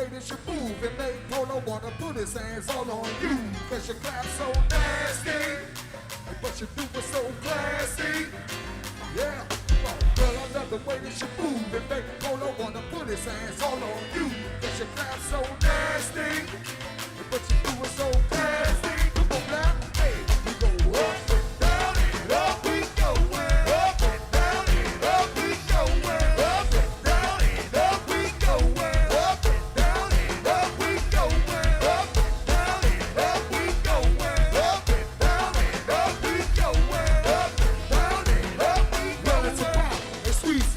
way that you move and make Polo wanna put his hands all on you. Cause you clap so nasty, but you do it so classy. Yeah, girl, I love the way that you move and make Polo wanna put his hands all on you. Cause you clap so nasty, but you do it so classy. Come on now, hey, we go up and down and up we go. Up and down and up we go. Up and down and up we go. Up and down and up we go. Up and down and up we go. Up and down and up we go. Up and down and up we go. Well, it's a pop, it's sweet.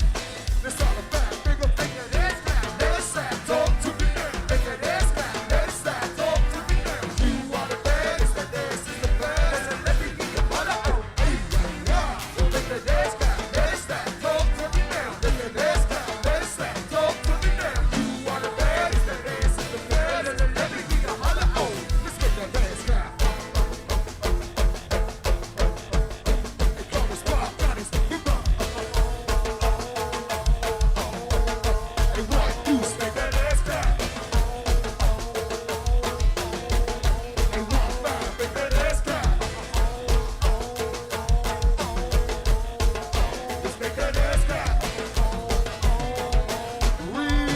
It's all about bigger finger, that's clap, that's slap. Talk to me now, make that ass clap, that's slap. Talk to me now, you are the baddest, that dance is the best. And let me get your mother out, hey, yeah. So make that ass clap, that's slap. Talk to me now, make that ass clap, that's slap. Talk to me now, you are the baddest, that dance is the best. And let me get your mother out, let's make that ass clap. Hey, come on, squad, Johnny's, come on. Hey, one, two, make that ass clap. Hey, 1, 5, make that ass clap. Let's make that ass clap. Real.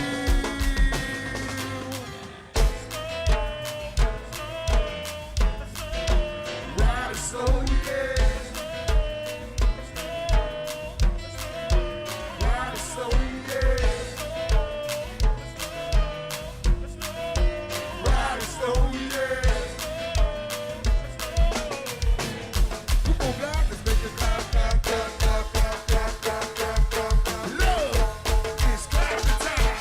Ride so yeah. Ride so yeah. Ride so yeah. Come on, black, let's make it clap, clap, clap, clap, clap, clap, clap, clap, clap, clap. Love is clapping time.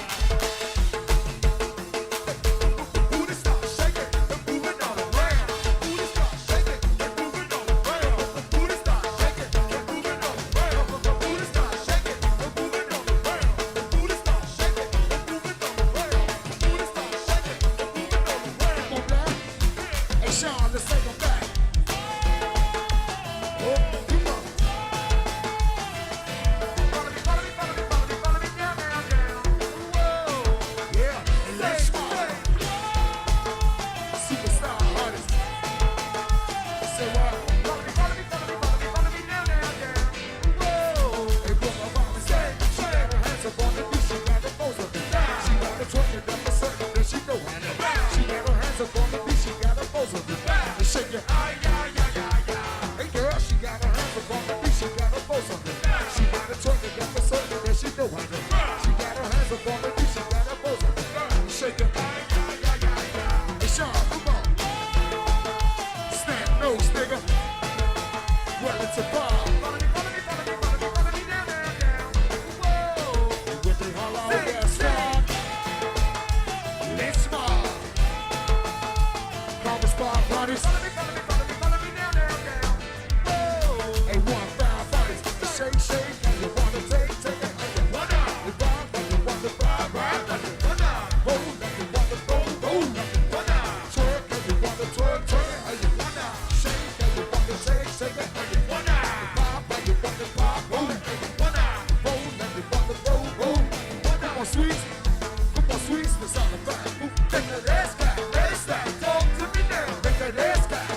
Booty start shaking and moving all around. Booty start shaking and moving all around. Booty start shaking and moving all around. Booty start shaking and moving all around. Booty start shaking and moving all around. Booty start shaking and moving all around. Come on, black. Hey, Sean, let's take 'em back. Oh, come on. Follow me, follow me, follow me, follow me, follow me, down, down, down. Whoa, yeah, and let's smile. Superstar artist. Say what? Follow me, follow me, follow me, follow me, follow me, down, down, down. Whoa, hey, bro, my mama said she got her hands up on the beat, she got the pose of it. She got the twerk and up a certain, then she know how to. She got her hands up on the beat, she got the pose of it. And shake it, ay, ay, ay, ay, ay. Hey girl, she got her hands up on the beat, she got her pose of it. She got the twerk and up a certain, then she know how to. She got her hands up on the beat, she got her pose of it. Shake it, ay, ay, ay, ay, ay. Hey Sean, come on. Snap nose, nigga. Well, it's a bar. Follow me, follow me, follow me, follow me, follow me, down, down, down. Whoa. And with the hollow gas rock, let's smile. Come on, spot parties. Follow me, follow me, follow me, follow me, down, down, down. Whoa. Hey, 1, 5 parties. Shake, shake, and you wanna take, take it. And you wanna vibe, and you wanna vibe, vibe, and you wanna roll, and you wanna roll, roll, and you wanna twerk, and you wanna twerk, twerk, and you wanna shake, and you wanna shake, shake it, and you wanna pop, and you wanna pop, roll it, and you wanna roll, and you wanna roll, roll. Come on, sweets, let's all about. Make that ass clap, talk to me now. Make that ass clap,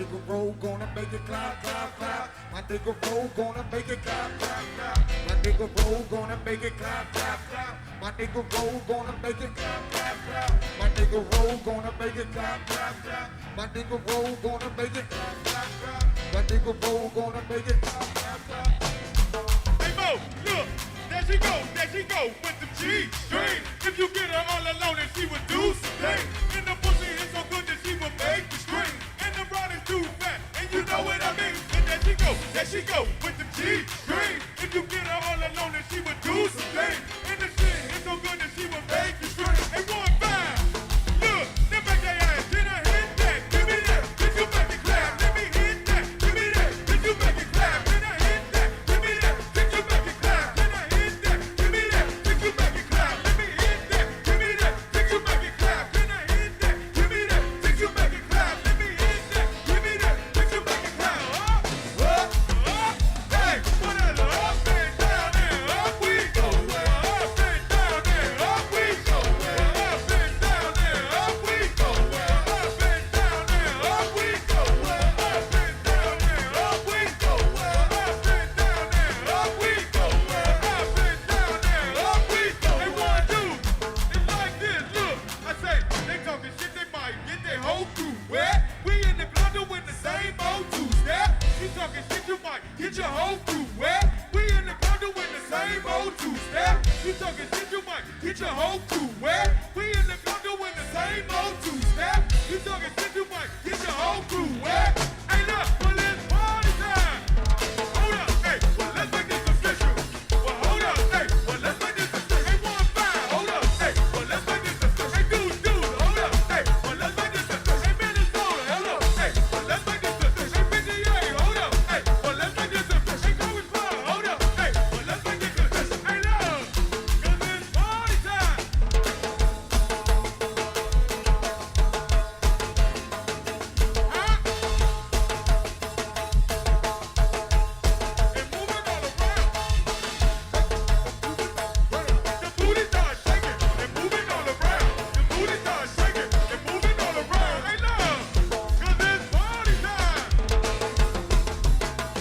nigga roll gonna make it clap, clap, clap. My nigga roll gonna make it clap, clap, clap. My nigga roll gonna make it clap, clap, clap. My nigga roll gonna make it clap, clap, clap. My nigga roll gonna make it clap, clap, clap. My nigga roll gonna make it clap, clap, clap. My nigga roll gonna make it clap, clap, clap. Hey Mo, look, there she go with the G-string. If you get her all alone and she would do some things. And the pussy is so good that she would make the string. And the rod is too fat, and you know what I mean. And there she go with the G-string. If you get her all alone and she would do some things. And the string is so good that she would make the string. Hey, 1-5, look, then back that ass, then I hit that. Give me that, did you make it clap? Let me hit that, give me that, did you make it clap? Then I hit that, give me that, did you make it clap? Then I hit that, give me that, did you make it clap? Let me hit that, give me that, did you make it clap? Then I hit that, give me that, did you make it clap? Let me hit that, give me that, did you make it clap? Hey, whatever, up and down and up we go. Up and down and up we go. Up and down and up we go. Up and down and up we go. Up and down and up we go. Up and down and up we go. Up and down and up we go. They want to, it's like this. Look, I say they talking shit, they might get their whole crew wet. We in the blunder with the same old two-step. You talking shit, you might get your whole crew wet. We in the blunder with the same old two-step. You talking shit, you might get your whole crew wet. We in the blunder with the same old two-step. You talking shit, you might get your whole crew wet. Hey, look, well, it's party time. Hold up, hey, well, let's make this official. Well, hold up, hey, well, let's make this official. Hey, 1-5, hold up, hey, well, let's make this official. Hey, dude, hold up, hey, well, let's make this official. Hey, Minnesota, hold up, hey, well, let's make this official. Hey, PGA, hold up, hey, well, let's make this official. Hey, Coach Paul, hold up, hey, well, let's make this official. Hey, love, 'cause it's party time. Huh? And moving all around. The booty starts shaking and moving all around. The booty starts shaking and moving all around. Hey, love, 'cause it's party time.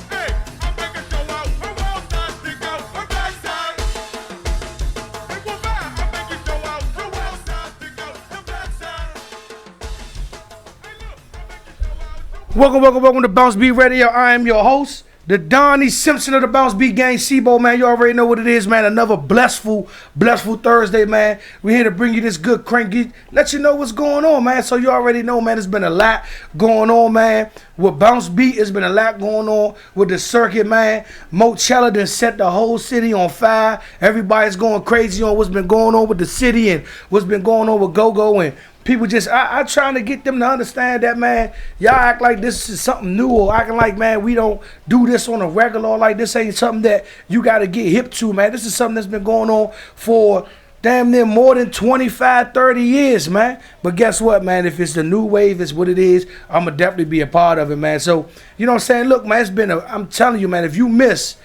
Hey, I'm making show out. Her wall side stick out. Her backside. Hey, 1-5, I'm making show out. Her wall side stick out. Her backside. Hey, look, I'm making show out. Welcome to BounceBeat Radio. I am your host, the Donnie Simpson of the BounceBeat gang. Sibo, man, you already know what it is, man. Another blessful Thursday, man. We're here to bring you this good crank, let you know what's going on, man. So you already know, man, there's been a lot going on, man. With BounceBeat, there's been a lot going on with the circuit, man. Mochella done set the whole city on fire. Everybody's going crazy on what's been going on with the city and what's been going on with Go-Go, and people just, I trying to get them to understand that, man, y'all act like this is something new, or acting like, man, we don't do this on a regular, or like this ain't something that you got to get hip to, man. This is something that's been going on for damn near more than 25, 30 years, man. But guess what, man? If it's the new wave, it's what it is, I'm going to definitely be a part of it, man. So, you know what I'm saying? Look, man, it's been I'm telling you, man, if you miss,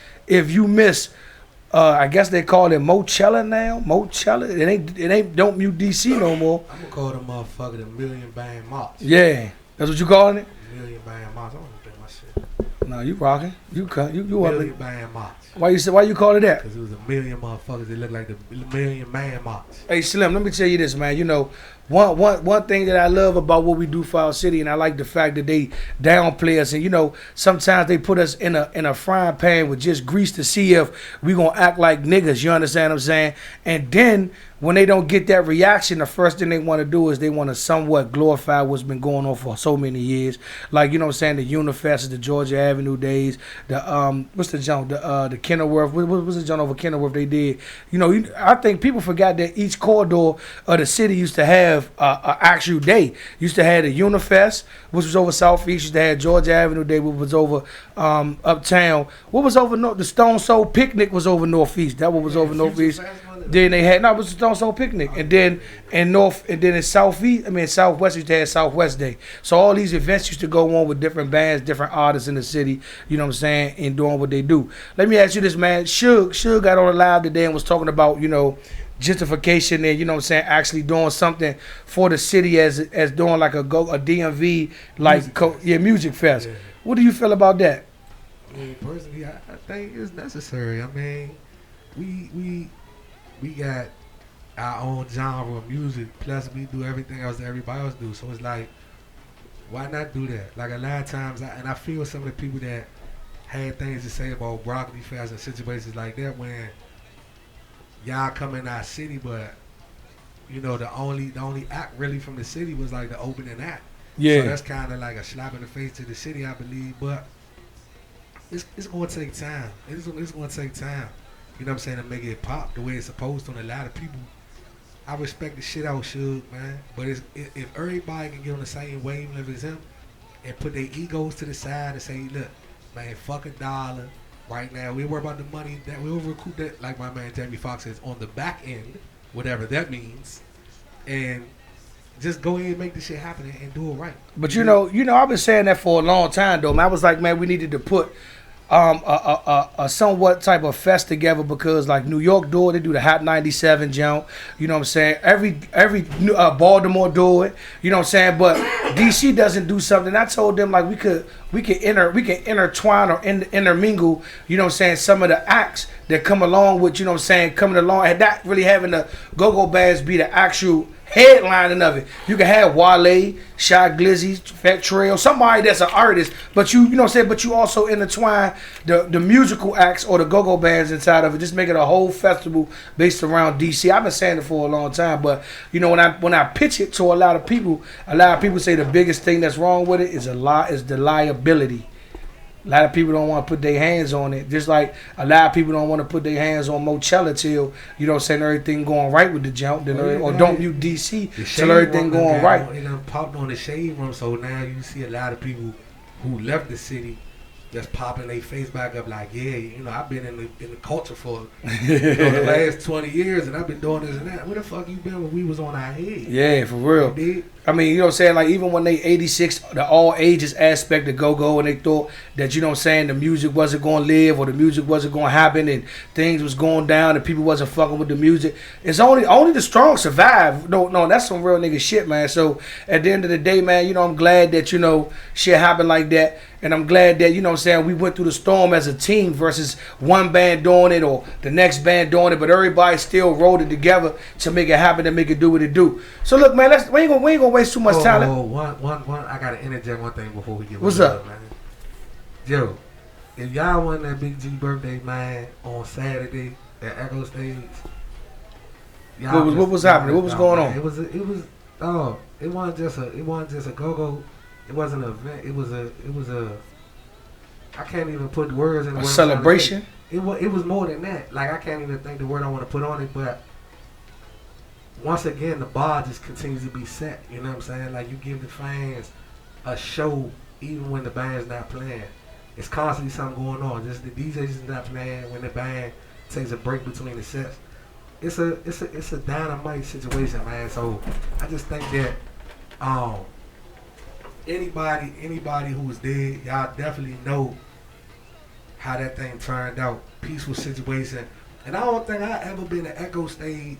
I guess they call it Mochella now. Mochella. It ain't Don't Mute DC no more. I'm gonna call them motherfucker the Million Band March. Yeah, that's what you calling it. Million Band March. I want to play my shit. No, you rocking. You Million Band March. Why you call it that? Because it was a million motherfuckers that look like the Million Man March. Hey Slim, let me tell you this, man. You know, one thing that I love about what we do for our city, and I like the fact that they downplay us, and you know, sometimes they put us in a frying pan with just grease to see if we gonna act like niggas. You understand what I'm saying? And then when they don't get that reaction, the first thing they want to do is they want to somewhat glorify what's been going on for so many years. Like, you know what I'm saying, the Unifest, the Georgia Avenue days, the what's the jump, the Kenilworth, what was the jump over Kenilworth they did? You know, I think people forgot that each corridor of the city used to have an actual day. Used to have the Unifest, which was over Southeast. Used to have Georgia Avenue Day, which was over Uptown. What was over North? The Stone Soul Picnic was over Northeast. That one was over Northeast. Then they had, no, it was the Stone Soul Picnic. And then in Southwest, used to have Southwest Day. So all these events used to go on with different bands, different artists in the city, you know what I'm saying, and doing what they do. Let me ask you this, man. Suge got on the live today and was talking about, you know, gentrification and, you know what I'm saying, actually doing something for the city as doing like a DMV, like music fest. Yeah. What do you feel about that? I mean, personally, I think it's necessary. I mean, we got our own genre of music, plus we do everything else that everybody else do. So it's like, why not do that? Like a lot of times, I feel some of the people that had things to say about Broccoli Fest and situations like that when y'all come in our city, but you know the only act really from the city was like the opening act. Yeah. So that's kind of like a slap in the face to the city, I believe. But it's going to take time. It's going to take time. You know what I'm saying, to make it pop the way it's supposed to. And a lot of people, I respect the shit out Suge, man. But if everybody can get on the same wavelength as him and put their egos to the side and say, look, man, fuck $1 right now. We worry about the money that we'll recoup that, like my man Jamie Foxx says, on the back end, whatever that means, and just go ahead and make this shit happen and do it right. But you know, I've been saying that for a long time though. Man, I was like, man, we needed to put a somewhat type of fest together because like New York do it, they do the Hot 97 jump, you know what I'm saying? Every Baltimore do it, you know what I'm saying? But DC doesn't do something. I told them like we can intertwine or intermingle, you know what I'm saying, some of the acts that come along with, you know what I'm saying, coming along and not really having the go-go bands be the actual headlining of it. You can have Wale, Shy Glizzy, Fat Trail, somebody that's an artist, but you know what I'm saying, but you also intertwine the musical acts or the go-go bands inside of it. Just make it a whole festival based around DC. I've been saying it for a long time, but you know, when I pitch it to a lot of people say the biggest thing that's wrong with it is the liability. A lot of people don't want to put their hands on it. Just like a lot of people don't want to put their hands on Mochella till, you know what I'm saying, everything going right with the jump. Or don't mute DC till everything going right. They done popped on the shade room, so now you see a lot of people who left the city just popping their face back up like, yeah, you know, I've been in the culture for the last 20 years and I've been doing this and that. Where the fuck you been when we was on our head? Yeah, for real. You did? I mean, you know what I'm saying? Like, even when they 86, the all ages aspect of go-go, and they thought that, you know what I'm saying, the music wasn't going to live or the music wasn't going to happen and things was going down and people wasn't fucking with the music. It's only the strong survive. No, that's some real nigga shit, man. So, at the end of the day, man, you know, I'm glad that, you know, shit happened like that. And I'm glad that, you know what I'm saying, we went through the storm as a team versus one band doing it or the next band doing it, but everybody still rolled it together to make it happen and make it do what it do. So look, man, we ain't gonna waste too much time. One, I gotta interject one thing before we get. What's up, man? Joe, if y'all won that Big G birthday, man, on Saturday at Echo Stage, what was happening? What was going on? It wasn't just a go-go. It wasn't an event. It was a. I can't even put the words in. A celebration. It was more than that. Like I can't even think the word I want to put on it, but once again, the bar just continues to be set. You know what I'm saying? Like you give the fans a show even when the band's not playing. It's constantly something going on. Just the DJs is not playing when the band takes a break between the sets. It's a dynamite situation, man. So I just think that anybody who was there, y'all definitely know how that thing turned out. Peaceful situation. And I don't think I ever been to Echo Stage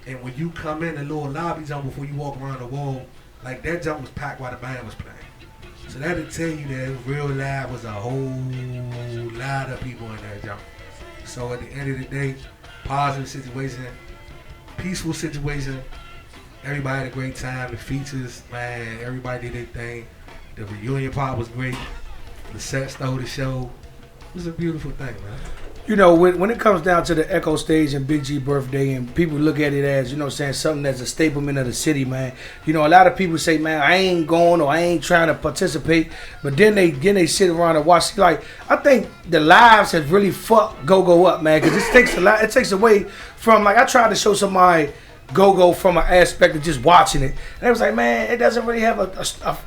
and when you come in the little lobby jump before you walk around the wall, like that jump was packed while the band was playing. So that'll tell you that real live was a whole lot of people in that jump. So at the end of the day, positive situation, peaceful situation. Everybody had a great time. The features, man, everybody did their thing. The reunion part was great. The set stole the show. It was a beautiful thing, man. You know, when it comes down to the Echo Stage and Big G birthday and people look at it as, you know what I'm saying, something that's a staplement of the city, man. You know, a lot of people say, man, I ain't going or I ain't trying to participate. But then they sit around and watch. Like, I think the lives have really fucked go-go up, man. Because it takes a lot. It takes away from, like, I tried to show somebody go-go from an aspect of just watching it. And they was like, man, it doesn't really have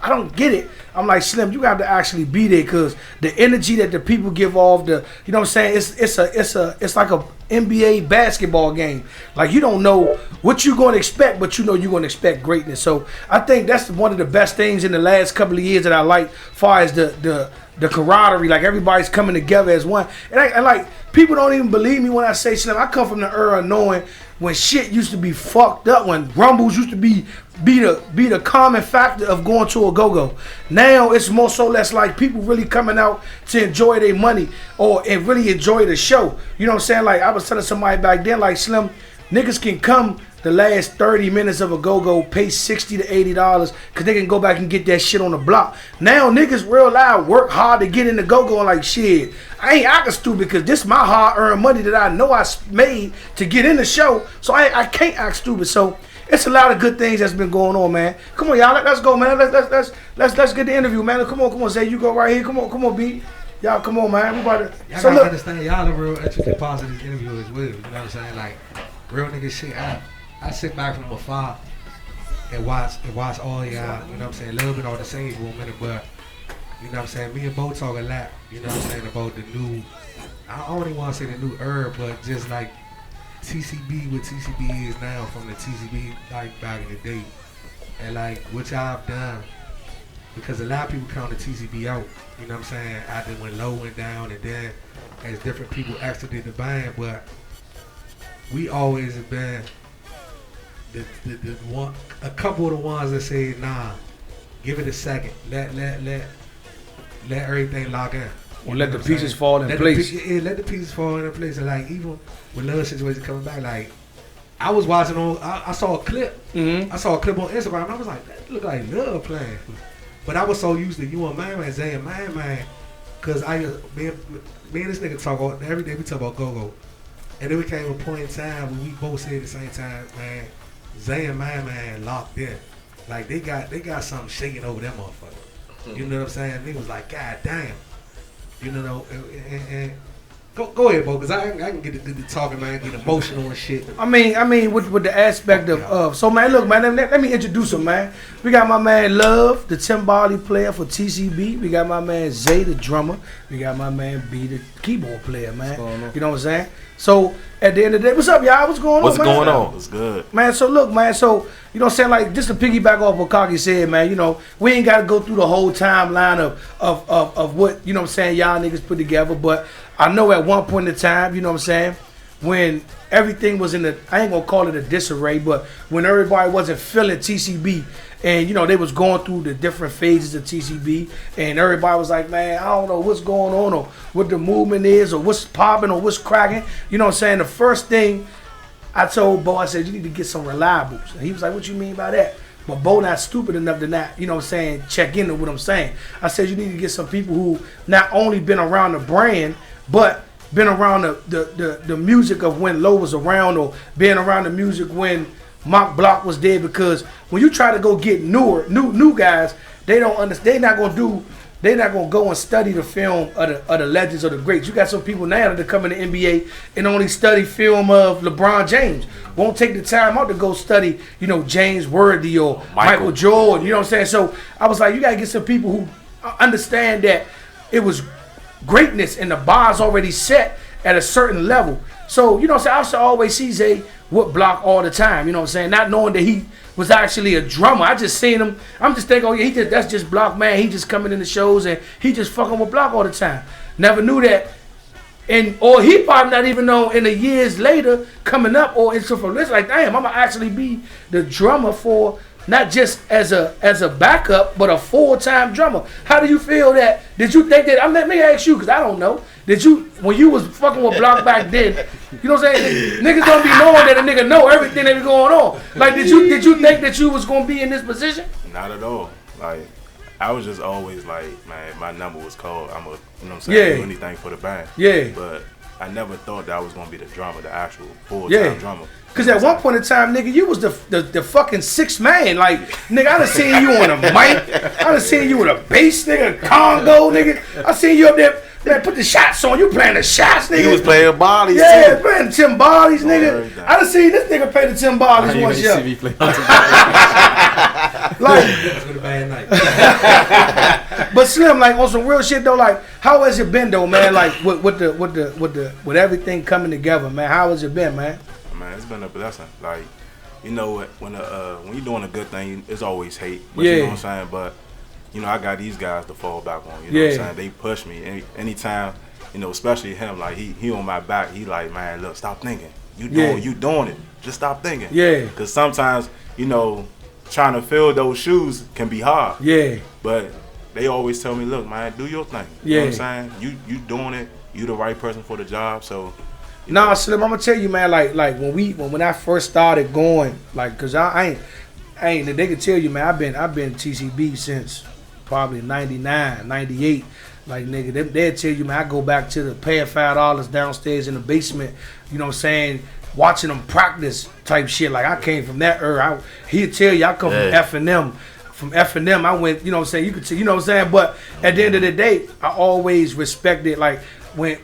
I don't get it. I'm like, Slim, you got to actually be there because the energy that the people give off, you know what I'm saying, it's like a NBA basketball game. Like, you don't know what you're going to expect, but you know you're going to expect greatness. So I think that's one of the best things in the last couple of years that I like, as far as the camaraderie. Like, everybody's coming together as one. And like, people don't even believe me when I say, Slim, I come from the era knowing when shit used to be fucked up, when rumbles used to be the common factor of going to a go-go. Now it's more so less like people really coming out to enjoy their money and really enjoy the show. You know what I'm saying? Like I was telling somebody back then, like Slim, niggas can come the last 30 minutes of a go-go, pay $60 to $80 because they can go back and get that shit on the block. Now niggas real loud work hard to get in the go-go and like shit, I ain't acting stupid because this my hard-earned money that I know I made to get in the show, so I can't act stupid. So it's a lot of good things that's been going on, man. Come on, y'all, let's go, man. Let's get the interview, man. Come on, Zay, you go right here. Come on, B. Y'all, come on, man. We about to. Y'all gotta understand, y'all the real intricate parts of this interview as well. You know what I'm saying? Like real nigga shit. I sit back from afar and watch all y'all, you know what I'm saying, a little bit on the same for a minute, but you know what I'm saying, me and Bo talk a lot, you know what I'm saying, about the new, I don't even want to say the new herb, but just like TCB, what TCB is now from the TCB like back in the day, and like what y'all have done, because a lot of people count the TCB out, you know what I'm saying, after when Low went down and then as different people exited the band, but we always have been the one, a couple of the ones that say, nah, give it a second. Let everything lock in. Or let the pieces fall in place. Let the pieces fall in place. And like even with Love Situation coming back, like I was watching I saw a clip. I saw a clip on Instagram and I was like, that look like Love playing. But I was so used to you and Man, Zay and Man, cause me and this nigga talk every day. We talk about go-go. And then we came to a point in time where we both said at the same time, man, Zay and my man locked in. Like they got something shaking over that motherfucker. You know what I'm saying? Niggas was like, God damn. You know, and go ahead, Bo, because I can get the talking, man, get emotional and shit. I mean, with the aspect of so man, look, man, let me introduce him, man. We got my man Love, the timbali player for TCB. We got my man Zay, the drummer. We got my man B, the keyboard player, man. You know what I'm saying? So at the end of the day, what's up, y'all? What's going on? What's going on? It's good, man. So look, man. So you know what I'm saying? Like just to piggyback off what Kaki said, man. You know, we ain't got to go through the whole timeline of what you know what I'm saying y'all niggas put together, but I know at one point in time, you know what I'm saying, when everything was in the, I ain't gonna call it a disarray, but when everybody wasn't feeling TCB and, you know, they was going through the different phases of TCB and everybody was like, man, I don't know what's going on or what the movement is or what's popping or what's cracking. You know what I'm saying? The first thing I told Bo, I said, you need to get some reliables. And he was like, what you mean by that? But Bo not stupid enough to not, you know what I'm saying, check into what I'm saying. I said you need to get some people who not only been around the brand, but been around the music of when Low was around or being around the music when Mock Block was there, because when you try to go get new guys, they don't understand. They're not gonna go and study the film of the legends or the greats. You got some people now that come in the NBA and only study film of LeBron James. Won't take the time out to go study, you know, James Worthy or Michael Jordan. You know what I'm saying? So I was like, you gotta get some people who understand that it was greatness and the bar's already set at a certain level. So, you know what I'm saying? I used to always see Zay with Block all the time, you know what I'm saying? Not knowing that he was actually a drummer. I just seen him. I'm just thinking, oh yeah, that's just Block, man. He just coming in the shows and he just fucking with Block all the time. Never knew that. Or he probably not even know in the years later coming up or into from this, like, damn, I'm gonna actually be the drummer for not just as a backup, but a full-time drummer. How do you feel that? Did you think that? Let me ask you, because I don't know. Did you, when you was fucking with Block back then, you know what I'm saying? Niggas don't be knowing that a nigga know everything that be going on. Like, did you think that you was gonna be in this position? Not at all. Like, I was just always like, man, my number was called. I'm a, you know what I'm saying? Do anything for the band. Yeah. But I never thought that I was gonna be the drummer, the actual full-time drummer. Cause at one point in time, nigga, you was the fucking sixth man. Like, nigga, I done seen you on a mic. I done seen you with a bass, nigga, Congo, nigga. I seen you up there, man, put the shots on. You playing the shots, nigga. He was playing bodies, too. Playing timbales, nigga. I done seen this nigga play the timbales once, yeah. See me play like, it was a bad night. But Slim, like, on some real shit though, like, how has it been though, man? Like, with everything coming together, man. How has it been, man? Man, it's been a blessing. Like, you know, when you're doing a good thing, it's always hate. But you know what I'm saying? But, you know, I got these guys to fall back on. You know what I'm saying? They push me. Anytime, you know, especially him, like, he on my back. He like, man, look, stop thinking. You doing it. Just stop thinking. Yeah. Because sometimes, trying to fill those shoes can be hard. Yeah. But they always tell me, look, man, do your thing. You know what I'm saying? You doing it. You the right person for the job. So. Nah, Slim, I'm gonna tell you, man. Like when I first started going, like, cause I ain't. They can tell you, man. I've been TCB since probably 99, 98. Like, nigga, they'll tell you, man. I go back to the paying $5 downstairs in the basement. You know what I'm saying? Watching them practice type shit. Like, I came from that era. He'll tell you, I come from F&M. From F&M, I went. You know what I'm saying? You could see. You know what I'm saying? But at the end of the day, I always respected, like, when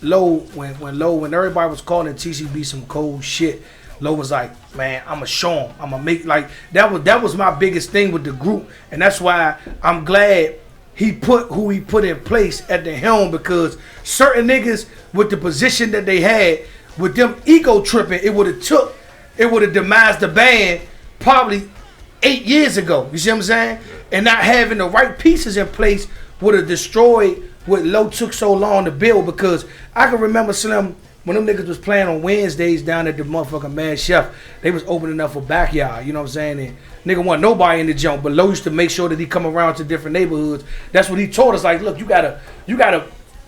Low, when everybody was calling TCB some cold shit, Low was like, man, I'ma show him. I'ma make, like, that was my biggest thing with the group. And that's why I'm glad he put who he put in place at the helm, because certain niggas with the position that they had, with them ego tripping, it would have demised the band probably 8 years ago. You see what I'm saying? And not having the right pieces in place would have destroyed what Low took so long to build. Because I can remember, Slim, when them niggas was playing on Wednesdays down at the motherfucking Mad Chef, they was opening up for Backyard, you know what I'm saying? And nigga wasn't nobody in the jump, but Low used to make sure that he come around to different neighborhoods. That's what he told us, like, look, you gotta,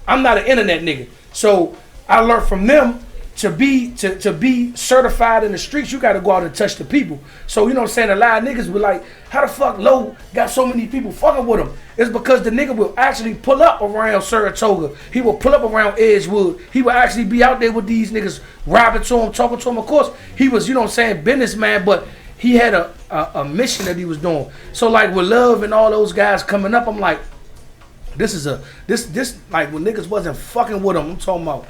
I'm not an internet nigga. So I learned from them to be certified in the streets, you gotta go out and touch the people. So, you know what I'm saying, a lot of niggas were like, how the fuck Low got so many people fucking with him? It's because the nigga will actually pull up around Saratoga. He will pull up around Edgewood. He will actually be out there with these niggas, rapping to him, talking to him. Of course, he was, you know what I'm saying, businessman, but he had a mission that he was doing. So, like, with Love and all those guys coming up, I'm like, this like, when niggas wasn't fucking with him, I'm talking about,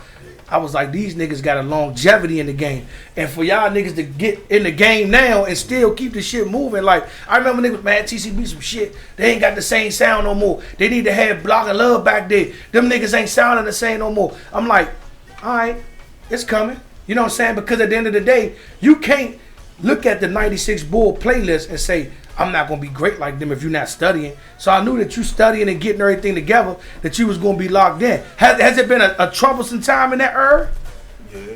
I was like, these niggas got a longevity in the game. And for y'all niggas to get in the game now and still keep the shit moving, like, I remember niggas, man, TCB some shit. They ain't got the same sound no more. They need to have Block and Love back there. Them niggas ain't sounding the same no more. I'm like, all right, it's coming. You know what I'm saying? Because at the end of the day, you can't look at the 96 Bull playlist and say, I'm not going to be great like them if you're not studying. So I knew that you studying and getting everything together, that you was going to be locked in. Has it been a troublesome time in that era? Yeah.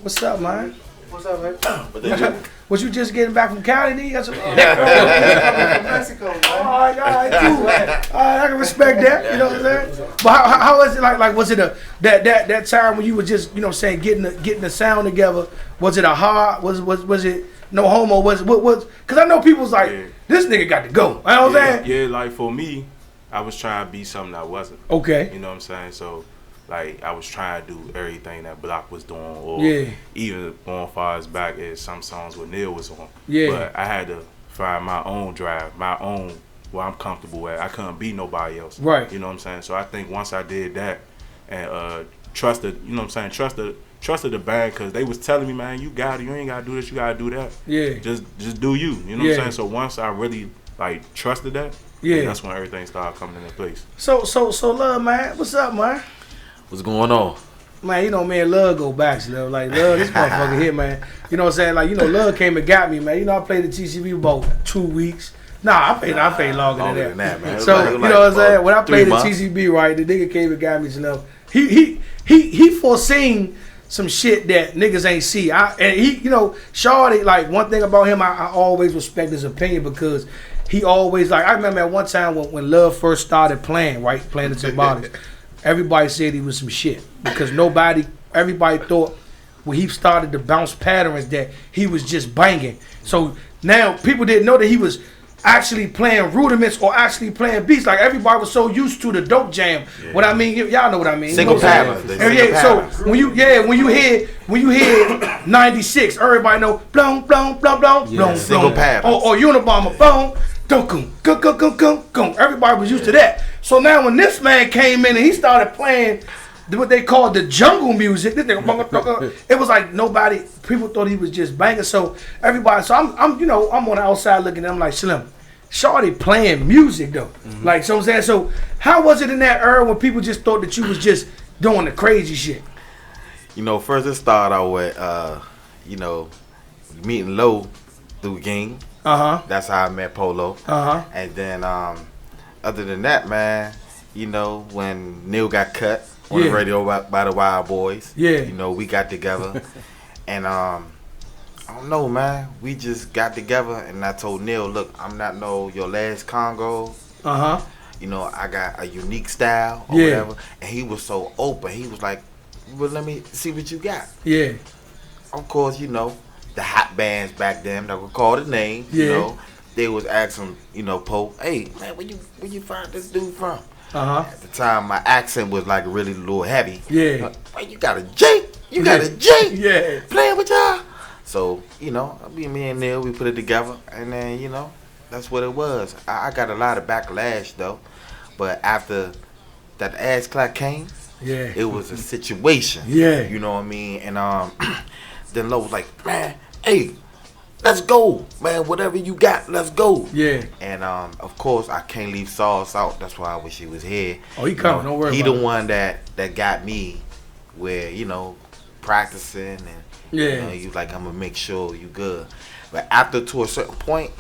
What's up, man? What's up, man? Was you just getting back from Cali? Then you got some. from Mexico, man. All right, cool. All right, I can respect that. You know what I'm saying? But how was it like? Was it that time when you were just, you know what I'm saying, getting the sound together? Was it a hard? Was it no homo? Was because I know people was like, this nigga got to go. You know what I'm saying? Yeah, like for me, I was trying to be something I wasn't. Okay. You know what I'm saying? So, like, I was trying to do everything that Block was doing, or even going far as back as some songs where Neil was on. Yeah. But I had to find my own drive, my own where I'm comfortable at. I couldn't be nobody else. Right. You know what I'm saying? So I think once I did that and trusted, you know what I'm saying, trusted the band, because they was telling me, man, you got it, you ain't got to do this, you got to do that. Yeah. Just do you. You know what I'm saying? So once I really, like, trusted that, that's when everything started coming into place. So Love, man, what's up, man? What's going on? Man, you know, man, Love go back, Love. Like, Love, this motherfucker here, man. You know what I'm saying? Like, you know, Love came and got me, man. You know, I played the TCB about 2 weeks. Nah, I played longer than that, man. So, you know what I'm saying? When I played the TCB, right, the nigga came and got me, Love. He foreseen some shit that niggas ain't see. And he, you know, Shawty, like, one thing about him, I always respect his opinion, because he always, like, I remember at one time when Love first started playing, right, playing the Timbales, everybody said he was some shit, because everybody thought when he started to bounce patterns that he was just banging. So now people didn't know that he was actually playing rudiments or actually playing beats. Like, everybody was so used to the dope jam. Yeah. What I mean, y'all know what I mean. Single patterns. So when you hear 96, everybody know blong blong blong blong blong. Single patterns. Or Unabomber boom. Dum-cum. Everybody was used to that. So now when this man came in and he started playing what they called the jungle music, this nigga, it was like people thought he was just banging. So everybody, I'm on the outside looking at him like, Slim, Shawty playing music though. Mm-hmm. Like, so I'm saying, so how was it in that era when people just thought that you was just doing the crazy shit? You know, first it started out with, meeting Low through Ging. That's how I met Polo. And then other than that, man, you know, when Neil got cut, on the radio by the Wild Boys. Yeah. You know, we got together. And I don't know, man. We just got together and I told Neil, look, I'm not your last Congo. You know, I got a unique style or whatever. And he was so open. He was like, well, let me see what you got. Yeah. Of course, you know, the hot bands back then that would call the name, you know, they was asking, you know, Pope, hey, man, where you find this dude from? At the time, my accent was like really a little heavy. Yeah. Like, you got a Jake? You got a Jake? Yeah. Playing with y'all? So, you know, me and Neil, we put it together. And then, you know, that's what it was. I got a lot of backlash, though. But after that ass clap came, it was a situation. Yeah. You know what I mean? And then Lo was like, man, hey, let's go, man. Whatever you got, let's go. Yeah. And of course, I can't leave Sauce out. That's why I wish he was here. Oh, he coming. Don't worry. He about the it. one that got me where, you know, practicing and you know, you like, I'm gonna make sure you good. But after to a certain point,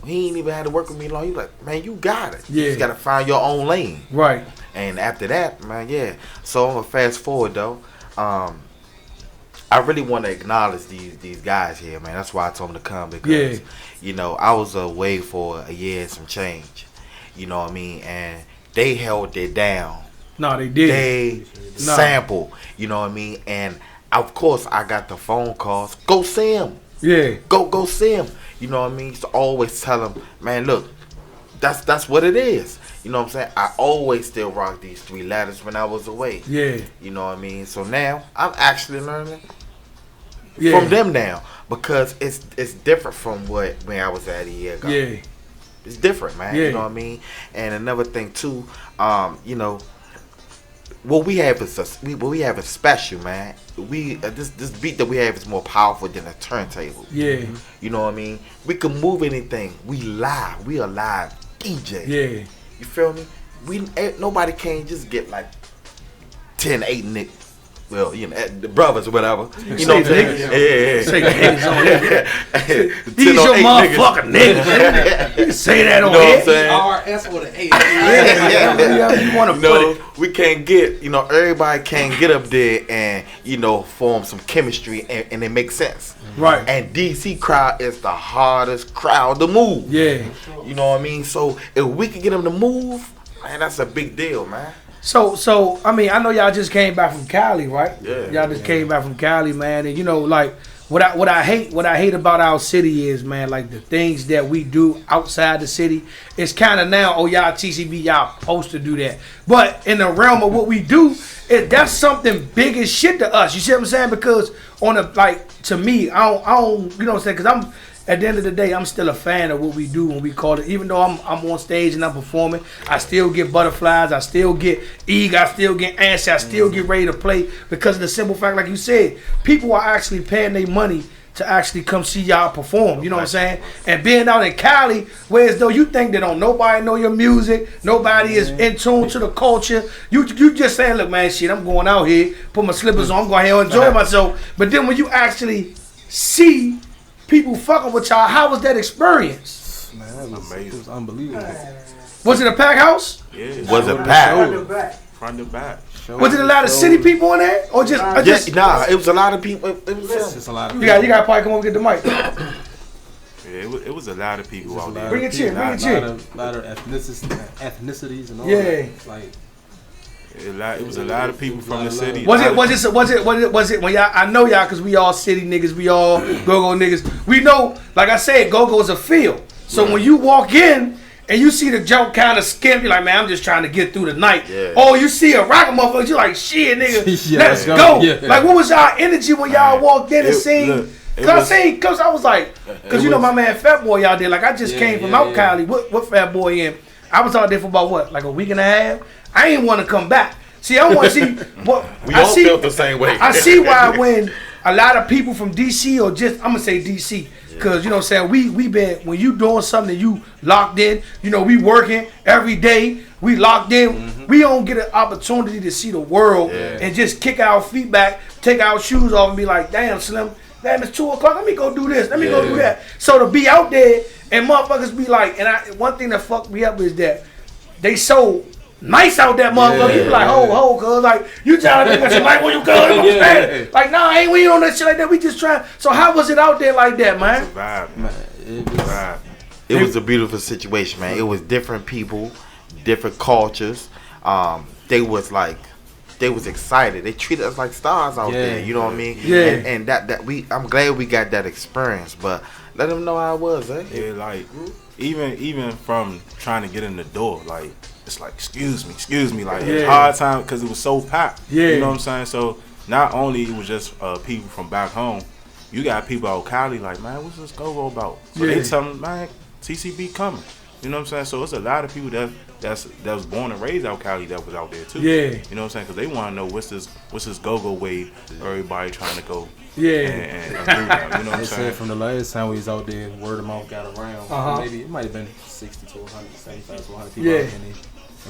he ain't even had to work with me long. He was like, man, you got it. You just gotta find your own lane. Right. And after that, man, So I'm gonna fast forward though. I really want to acknowledge these guys here, man. That's why I told them to come because, you know, I was away for a year and some change. You know what I mean? And they held it down. No, they did. They sampled. You know what I mean? And of course, I got the phone calls. Go see him. Yeah. Go see him. You know what I mean? So always tell him, man, look, that's what it is. You know what I'm saying? I always still rock these 3 letters when I was away. Yeah. You know what I mean? So now I'm actually learning from them now because it's different from when I was at a year ago. Yeah. It's different, man. Yeah. You know what I mean? And another thing too, you know, what we have is special, man. This beat that we have is more powerful than a turntable. Yeah. You know what I mean? We can move anything. We live. We a live DJ. Yeah. You feel me? Nobody can just get like 10, 8 niggas. Well, you know, the brothers or whatever. You know what I'm saying? Yeah. Say niggas on here. These your motherfucking niggas. You can say that on here. here. You know what I'm saying? RS or the A. Yeah. You want to put it. We can't get, you know, everybody can't get up there and, you know, form some chemistry and it makes sense. Right. And DC crowd is the hardest crowd to move. Yeah. You know what I mean? So if we can get them to move, man, that's a big deal, man. So I mean, I know y'all just came back from Cali, right? Yeah. Y'all just came back from Cali, man, and you know, like what I hate about our city is, man, like the things that we do outside the city. It's kind of now, oh y'all TCB, y'all supposed to do that, but in the realm of what we do, that's something big as shit to us. You see what I'm saying? Because to me, I don't, you know what I'm saying? Because I'm. At the end of the day, I'm still a fan of what we do when we call it. Even though I'm on stage and I'm performing, I still get butterflies, I still get eager, I still get antsy, I still get ready to play because of the simple fact, like you said, people are actually paying their money to actually come see y'all perform. You know what I'm saying? And being out in Cali, whereas though you think that don't nobody know your music, nobody is in tune to the culture. You just saying, look, man, shit, I'm going out here, put my slippers on, I'm going here and enjoy myself. But then when you actually see people fucking with y'all, how was that experience? Man, that was amazing. It was unbelievable. Was it a pack house? Yeah. Was it packed? Front to back. Was it a lot of city people in there? Or just Nah, it was a lot of people. It was just a lot of people. You got probably come over and get the mic. Yeah, it was a lot of people out there. Bring it in, bring it in. A lot of ethnicities and all yeah. that. Like, it was a lot of people from the city. Was it when y'all? I know y'all because we all city niggas, we all go-go niggas. We know, like I said, go-go's a field. So when you walk in and you see the joke kind of skimp, you're like, man, I'm just trying to get through the night. Yeah. Or you see a rocker motherfucker, you're like, shit, nigga, Yeah, let's go. Yeah. Like, what was y'all energy when y'all walked in and seen? Cause I was like, cause you know my man Fat Boy out there. Like I just came from out Cali. What Fat Boy in? I was out there for about what, like a week and a half. I ain't want to come back. See, I want to see what we all felt the same way. I see why when a lot of people from DC or just I'm gonna say DC, cause you know what I'm saying we been when you doing something you locked in. You know we working every day. We locked in. Mm-hmm. We don't get an opportunity to see the world and just kick our feet back, take our shoes off, and be like, damn Slim. Damn, it's 2 o'clock. Let me go do this. Let me go do that. So to be out there and motherfuckers be like, and one thing that fucked me up is that they so nice out that motherfucker. You be like, cuz like you trying to think of like where you go, like nah, ain't we on that shit like that. We just trying. So how was it out there like that, man? It's a vibe, man. It was a beautiful situation, man. It was different people, different cultures. They was excited. They treated us like stars out there. You know what I mean? Yeah. And I'm glad we got that experience. But let them know how it was, eh? Yeah, like even from trying to get in the door, like it's like excuse me, like it's hard time because it was so packed. Yeah. You know what I'm saying? So not only it was just people from back home, you got people out Cali like, man, what's this go about? So they tell them, man, TCB coming. You know what I'm saying? So it's a lot of people that was born and raised out Cali that was out there too. Yeah. You know what I'm saying? Because they want to know what's this go-go wave. Everybody trying to go. Yeah. And do that. You know what I'm saying? From the last time we was out there, word of mouth got around. Maybe it might have been 60 to 100, 75 to 100 people out there. And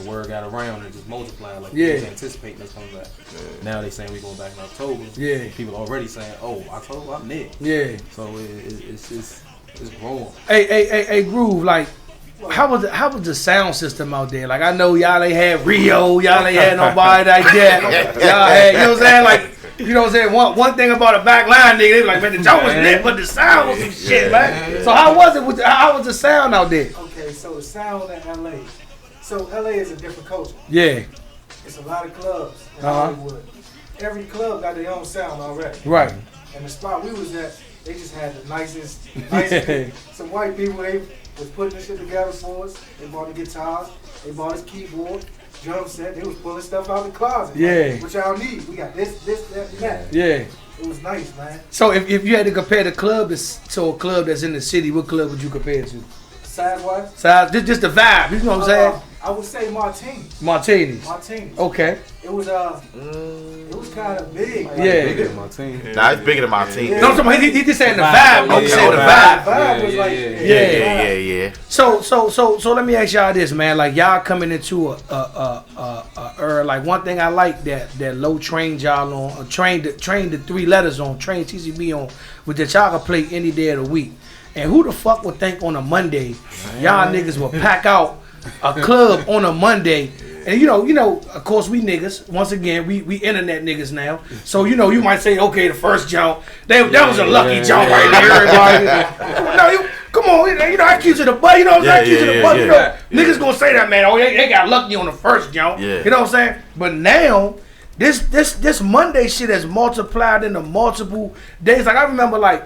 the word got around and just multiplied. Like they was anticipating us coming back. Yeah. Now they saying we going back in October. Yeah. People already saying, oh, October, I'm there. Yeah. So it's growing. Hey, Groove, like, how was the sound system out there? Like, I know y'all ain't had Rio, y'all ain't had nobody like that. Y'all had, you know what I'm saying? Like, you know what I'm saying? One thing about a back line nigga, they be like, man, the joke was lit, but the sound was some shit, man. So how was it? How was the sound out there? Okay, so the sound in LA. So LA is a different culture. Yeah. It's a lot of clubs in Hollywood. Every club got their own sound already. Right. And the spot we was at, they just had the nicest some white people, they was putting this shit together for us. They bought the guitars, they bought his keyboard, drum set, they was pulling stuff out the closet. Yeah. Like, what y'all need? We got this, that, and that. Yeah. It was nice, man. So if you had to compare the club to a club that's in the city, what club would you compare it to? Size-wise? Size, just the vibe, you know what I'm saying? I would say Martinis. Martinis. Okay. It was kind of big. Like, Bigger than my team. Nah, it's bigger than my team. No, he just saying the vibe. He saying the vibe. The vibe was like Yeah. So let me ask y'all this, man. Like y'all coming into like one thing I like that Low trained y'all on, trained the 3 letters on, trained TCB on, was that y'all can play any day of the week. And who the fuck would think on a Monday, y'all niggas will pack out a club on a Monday? And you know, of course we niggas, once again, we internet niggas now. So you might say, okay, the first jump, that was a lucky jump right there, everybody. No, come on, I accuse you the butt, you know what I'm saying? I accuse you the butt, niggas gonna say that, man, oh, they got lucky on the first jump. Yeah. You know what I'm saying? But now, this Monday shit has multiplied into multiple days. Like I remember like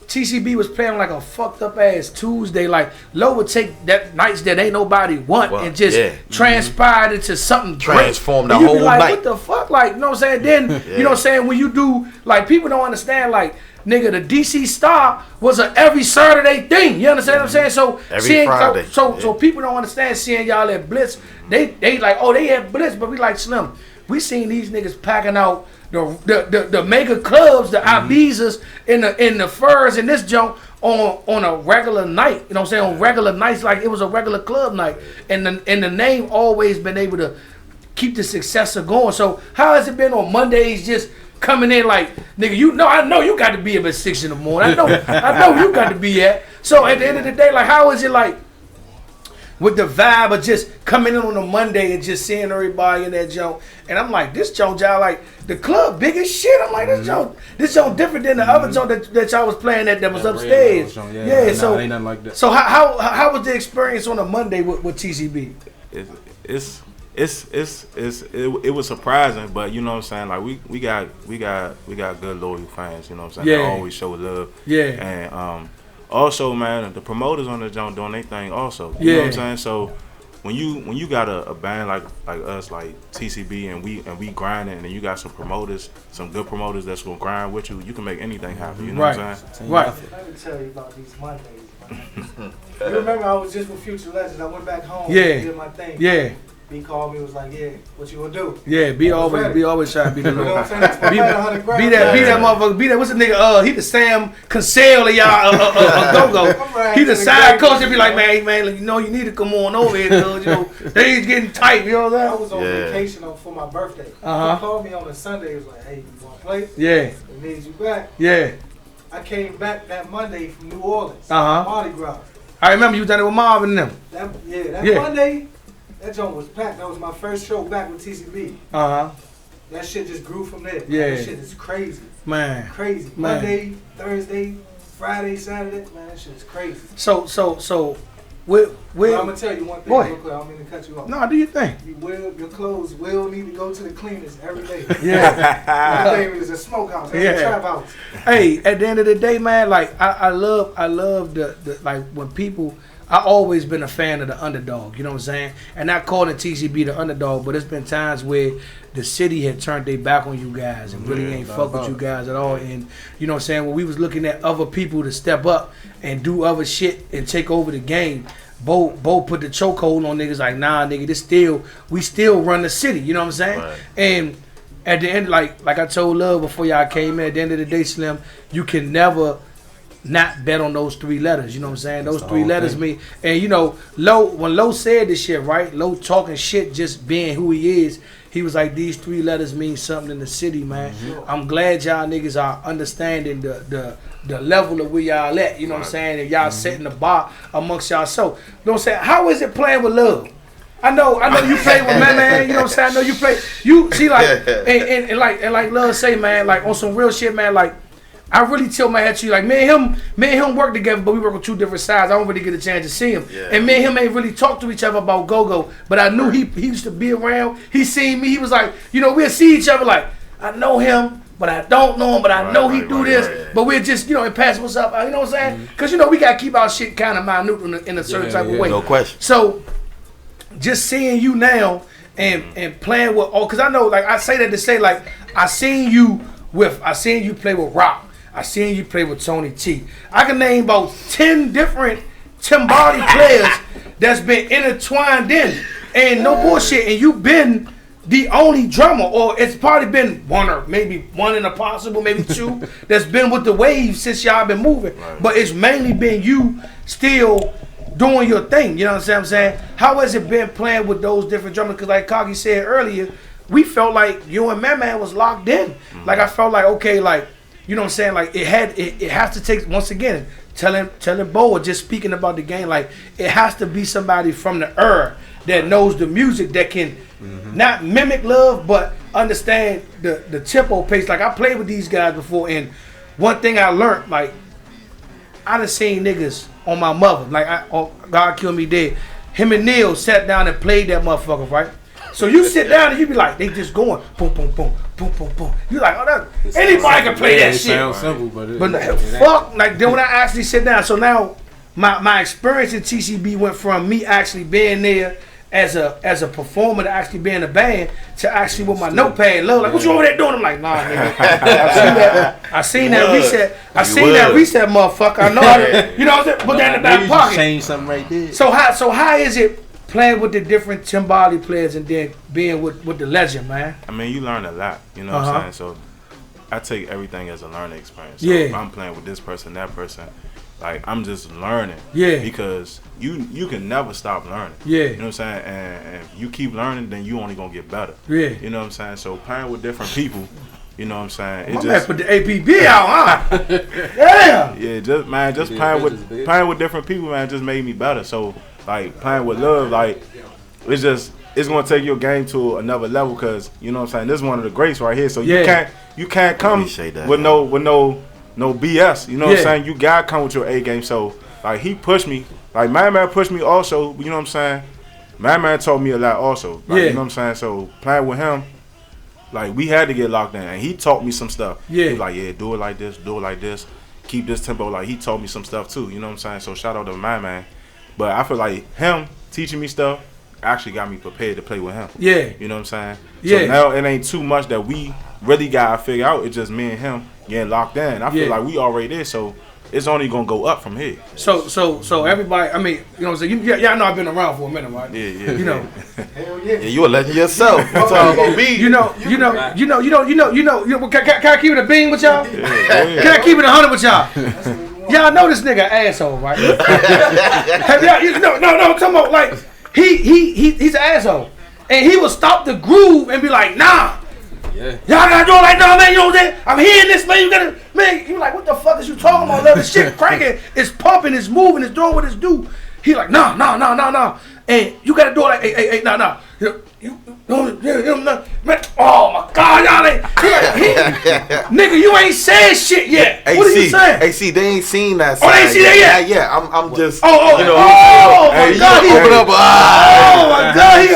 TCB was playing like a fucked up ass Tuesday. Like Low would take that nights that ain't nobody want and just transpired into something transform great. The whole like, night. What the fuck? Like, you know what I'm saying? Then you know what I'm saying, when you do, like, people don't understand, like, nigga, the DC Star was a every Saturday thing. You understand what I'm saying? So every Friday. So people don't understand seeing y'all at Blitz. They like, oh, they had Blitz, but we like Slim. We seen these niggas packing out the mega clubs, the Ibizas, in the furs in this junk on a regular night. You know what I'm saying? On regular nights, like it was a regular club night. And the name always been able to keep the successor going. So how has it been on Mondays just coming in like, nigga, I know you got to be up at 6 in the morning. I know you got to be at. So at the end of the day, like how is it like with the vibe of just coming in on a Monday and just seeing everybody in that joint? And I'm like, this joint, y'all, like, the club big as shit. I'm like, this joint different than the other joint that y'all was playing that was upstairs. So ain't nothing like that. So how was the experience on a Monday with TCB? It was surprising, but you know what I'm saying, like we got good loyal fans, you know what I'm saying? They always show love. And also, man, the promoters on the joint doing their thing also. You know what I'm saying? So when you got a band like us, like TCB, and we grinding, and then you got some good promoters that's gonna grind with you, you can make anything happen. You know what I'm saying? Right. Let me tell you about these Mondays, man. You remember I was just with Future Legends. I went back home. Did my thing. Yeah. B called me, was like, yeah, what you gonna do? Yeah, B always trying to be the You know Lord. what I'm saying? Be that motherfucker. Be that. What's the nigga? He the Sam Cassell of y'all. Go. He the side coach. He be like, man, you know, you need to come on over here, dude. You know, things getting tight. You know what I'm I was on vacation for my birthday. He called me on a Sunday. He was like, hey, you wanna play? Yeah. We need you back. Yeah. I came back that Monday from New Orleans. Mardi Gras. I remember you done it with Marvin and them. That Monday. That joint was packed. That was my first show back with TCB. That shit just grew from there. Yeah. That shit is crazy. Man. Crazy. Man. Monday, Thursday, Friday, Saturday. Man, that shit is crazy. So, I'm gonna tell you one thing real quick. I don't mean to cut you off. No, do your thing. Your clothes will need to go to the cleaners every day. Yeah. That thing is a smokehouse. That's a trap house. Hey, at the end of the day, man, like I love the like when people. I always been a fan of the underdog, you know what I'm saying? And not calling TCB the underdog, but it's been times where the city had turned their back on you guys and really ain't fuck with you guys at all. And you know what I'm saying? When we was looking at other people to step up and do other shit and take over the game, Bo put the chokehold on niggas like, nah, nigga, we still run the city, you know what I'm saying? Right. And at the end, like I told Love before y'all came in, at the end of the day, Slim, you can never not bet on those 3 letters, you know what I'm saying? Those 3 letters mean, and you know, when Lo said this shit, right? Lo talking shit, just being who he is, he was like, these 3 letters mean something in the city, man. I'm glad y'all niggas are understanding the level of where y'all at, you know what I'm saying? And y'all setting the bar amongst y'all. So, you know what I'm saying? How is it playing with Love? I know you play with man, you know what I'm saying? I know you play, you see like, and like Love say, man, like on some real shit, man, like, I really tilt my head to you, like me and him work together, but we work on 2 different sides. I don't really get a chance to see him. Yeah. And me and him ain't really talked to each other about go-go, but I knew he used to be around. He seen me, he was like, you know, we'll see each other like, I know him, but I don't know him, but I know he do this. But we're just, you know, and pass what's up, you know what I'm saying? Because, you know, we got to keep our shit kind of minute in a certain type of way. No question. So, just seeing you now and playing with, because I know, like, I say that to say, like, I seen you play with Rock. I seen you play with Tony T. I can name about 10 different Timbali players that's been intertwined in. And no bullshit. And you've been the only drummer, or it's probably been one or maybe one in a possible, maybe 2, that's been with the wave since y'all been moving. Right. But it's mainly been you still doing your thing. You know what I'm saying? How has it been playing with those different drummers? Because like Kagi said earlier, we felt like you and Man was locked in. Like I felt like, okay, like, you know what I'm saying? Like it has to take, once again, telling Bo or just speaking about the game, like it has to be somebody from the era that knows the music that can not mimic Love, but understand the tempo pace. Like I played with these guys before, and one thing I learned, like I done seen niggas on my mother, like God Kill Me Dead. Him and Neil sat down and played that motherfucker, right? So you sit down and you be like, they just going boom, boom, boom, boom, boom, boom. You like, oh, anybody can play that shit. Sounds simple, but fuck, like then when I actually sit down, so now my experience in TCB went from me actually being there as a performer to actually being a band to actually with my notepad, Love, like, what you over there doing? I'm like, nah, nigga. I seen that reset, motherfucker. I know how to, you know what I'm saying? Put that in the back pocket. Change something right there. So how is it playing with the different Timbali players and then being with the legend, man? I mean, you learn a lot, you know what I'm saying? So I take everything as a learning experience. So if I'm playing with this person, that person, like I'm just learning. Yeah. Because you can never stop learning. Yeah. You know what I'm saying? And if you keep learning, then you only gonna get better. Yeah. You know what I'm saying? So playing with different people, you know what I'm saying? It just put the APB out, huh? Yeah. Yeah, just playing with different people, man, just made me better. So like playing with Love, like it's gonna take your game to another level, because you know what I'm saying, this is one of the greats right here. So you can't come with no BS. You know what I'm saying? You gotta come with your A game. So like he pushed me, like Man pushed me also. You know what I'm saying? Man taught me a lot also. Like, you know what I'm saying? So playing with him, like we had to get locked in, and he taught me some stuff. Yeah. He was like, yeah, do it like this, keep this tempo. Like he taught me some stuff too. You know what I'm saying? So shout out to Man. But I feel like him teaching me stuff actually got me prepared to play with him. Yeah. You know what I'm saying? Yeah. So now it ain't too much that we really got to figure out. It's just me and him getting locked in. I feel like we already there, so it's only going to go up from here. So everybody, I mean, you know what I'm saying? Yeah, I know I've been around for a minute, right? Yeah. You know. Hell yeah. Yeah, you a legend yourself. You talking about me. You know, can I keep it a bean with y'all? Yeah. Can I keep it 100 with y'all? Y'all know this nigga asshole, right? Have y'all, no, I'm talking about like he's an asshole, and he will stop the groove and be like, nah, y'all gotta do it like that, man. You know what I'm saying? I'm hearing this, man. You gotta, man. You like, what the fuck is you talking about? The shit cranking, it's pumping, it's moving, it's doing what it's do. He like, no. And you gotta do it like, hey, no. Man, oh my God, y'all ain't. Nigga, you ain't said shit yet. What are you saying? Hey, see, they ain't seen that. Oh, they ain't seen that yet? Yeah, I'm just. Oh my God, open up. Oh my God,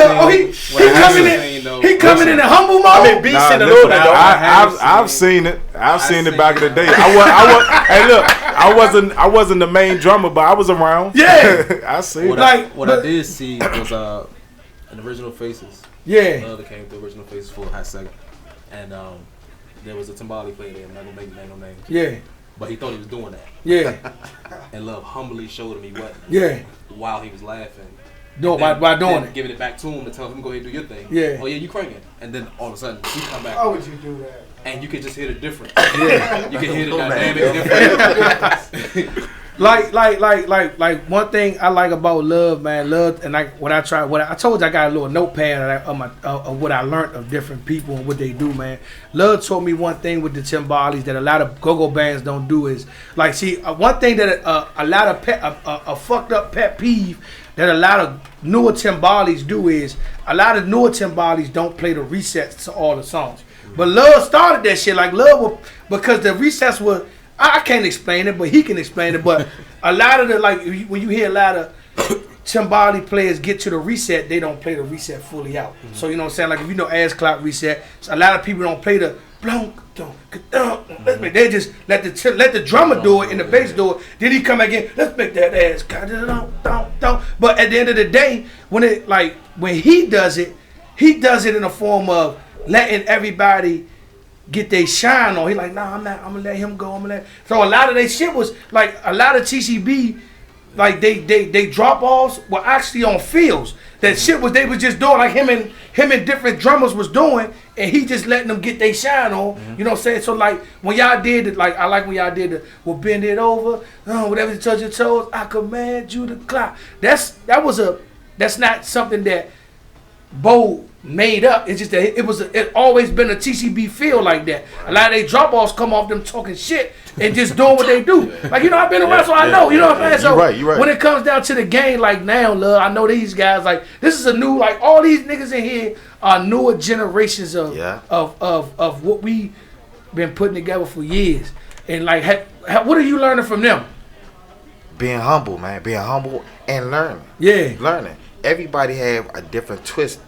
he coming in a humble mode. I mean, B seen a little bit though. I've seen it. I've seen it back in the day. Hey, look, I wasn't the main drummer, but I was around. Yeah, I seen it. What I did see was an Original Faces. Yeah. That came through Original Faces for a hot second. And there was a timbali player there. I'm not going to make no names. Yeah. But he thought he was doing that. Yeah. And Love humbly showed him he wasn't. Yeah. While he was laughing. By doing it. Giving it back to him to tell him, go ahead and do your thing. Yeah. Oh, yeah, you cranking. And then all of a sudden, he come back. How would you do that? And you could just hear the difference. Yeah. You can hear the dynamic difference. Like one thing I like about Love, man, and I told you I got a little notepad of what I learned of different people and what they do, man. Love told me one thing with the timbales that a lot of go-go bands don't do is like, see, one thing that a lot of a fucked up pet peeve that a lot of newer timbales do is a lot of newer timbales don't play the resets to all the songs. But Love started that shit. Like Love, because the resets were. I can't explain it, but he can explain it. But a lot of the, like, when you hear a lot of timbali players get to the reset, they don't play the reset fully out. Mm-hmm. So, you know what I'm saying? Like, if you know ass clap reset, a lot of people don't play the they just let the drummer do it and the bass do it. Then he come back in, let's make that ass. But at the end of the day, when he does it in a form of letting everybody get they shine on. He like, nah, I'm gonna let him go. So a lot of their shit was like a lot of TCB, like they drop offs were actually on fields. That shit was they was just doing like him and different drummers was doing, and he just letting them get they shine on. Mm-hmm. You know what I'm saying? So like when y'all did it, like I like when y'all did it, well bend it over, whatever you touch your toes, I command you to clap. That's not something that Bo made up. It's just that it always been a TCB feel like that. A lot of they drop offs come off them talking shit and just doing what they do. Like, you know, I've been around, so I know. You know what I'm saying? So you're right. When it comes down to the game, like now, Love, I know these guys. Like this is a new, like all these niggas in here are newer generations of what we been putting together for years. And like, what are you learning from them? Being humble, man. Being humble and learning. Yeah, learning. Everybody have a different twist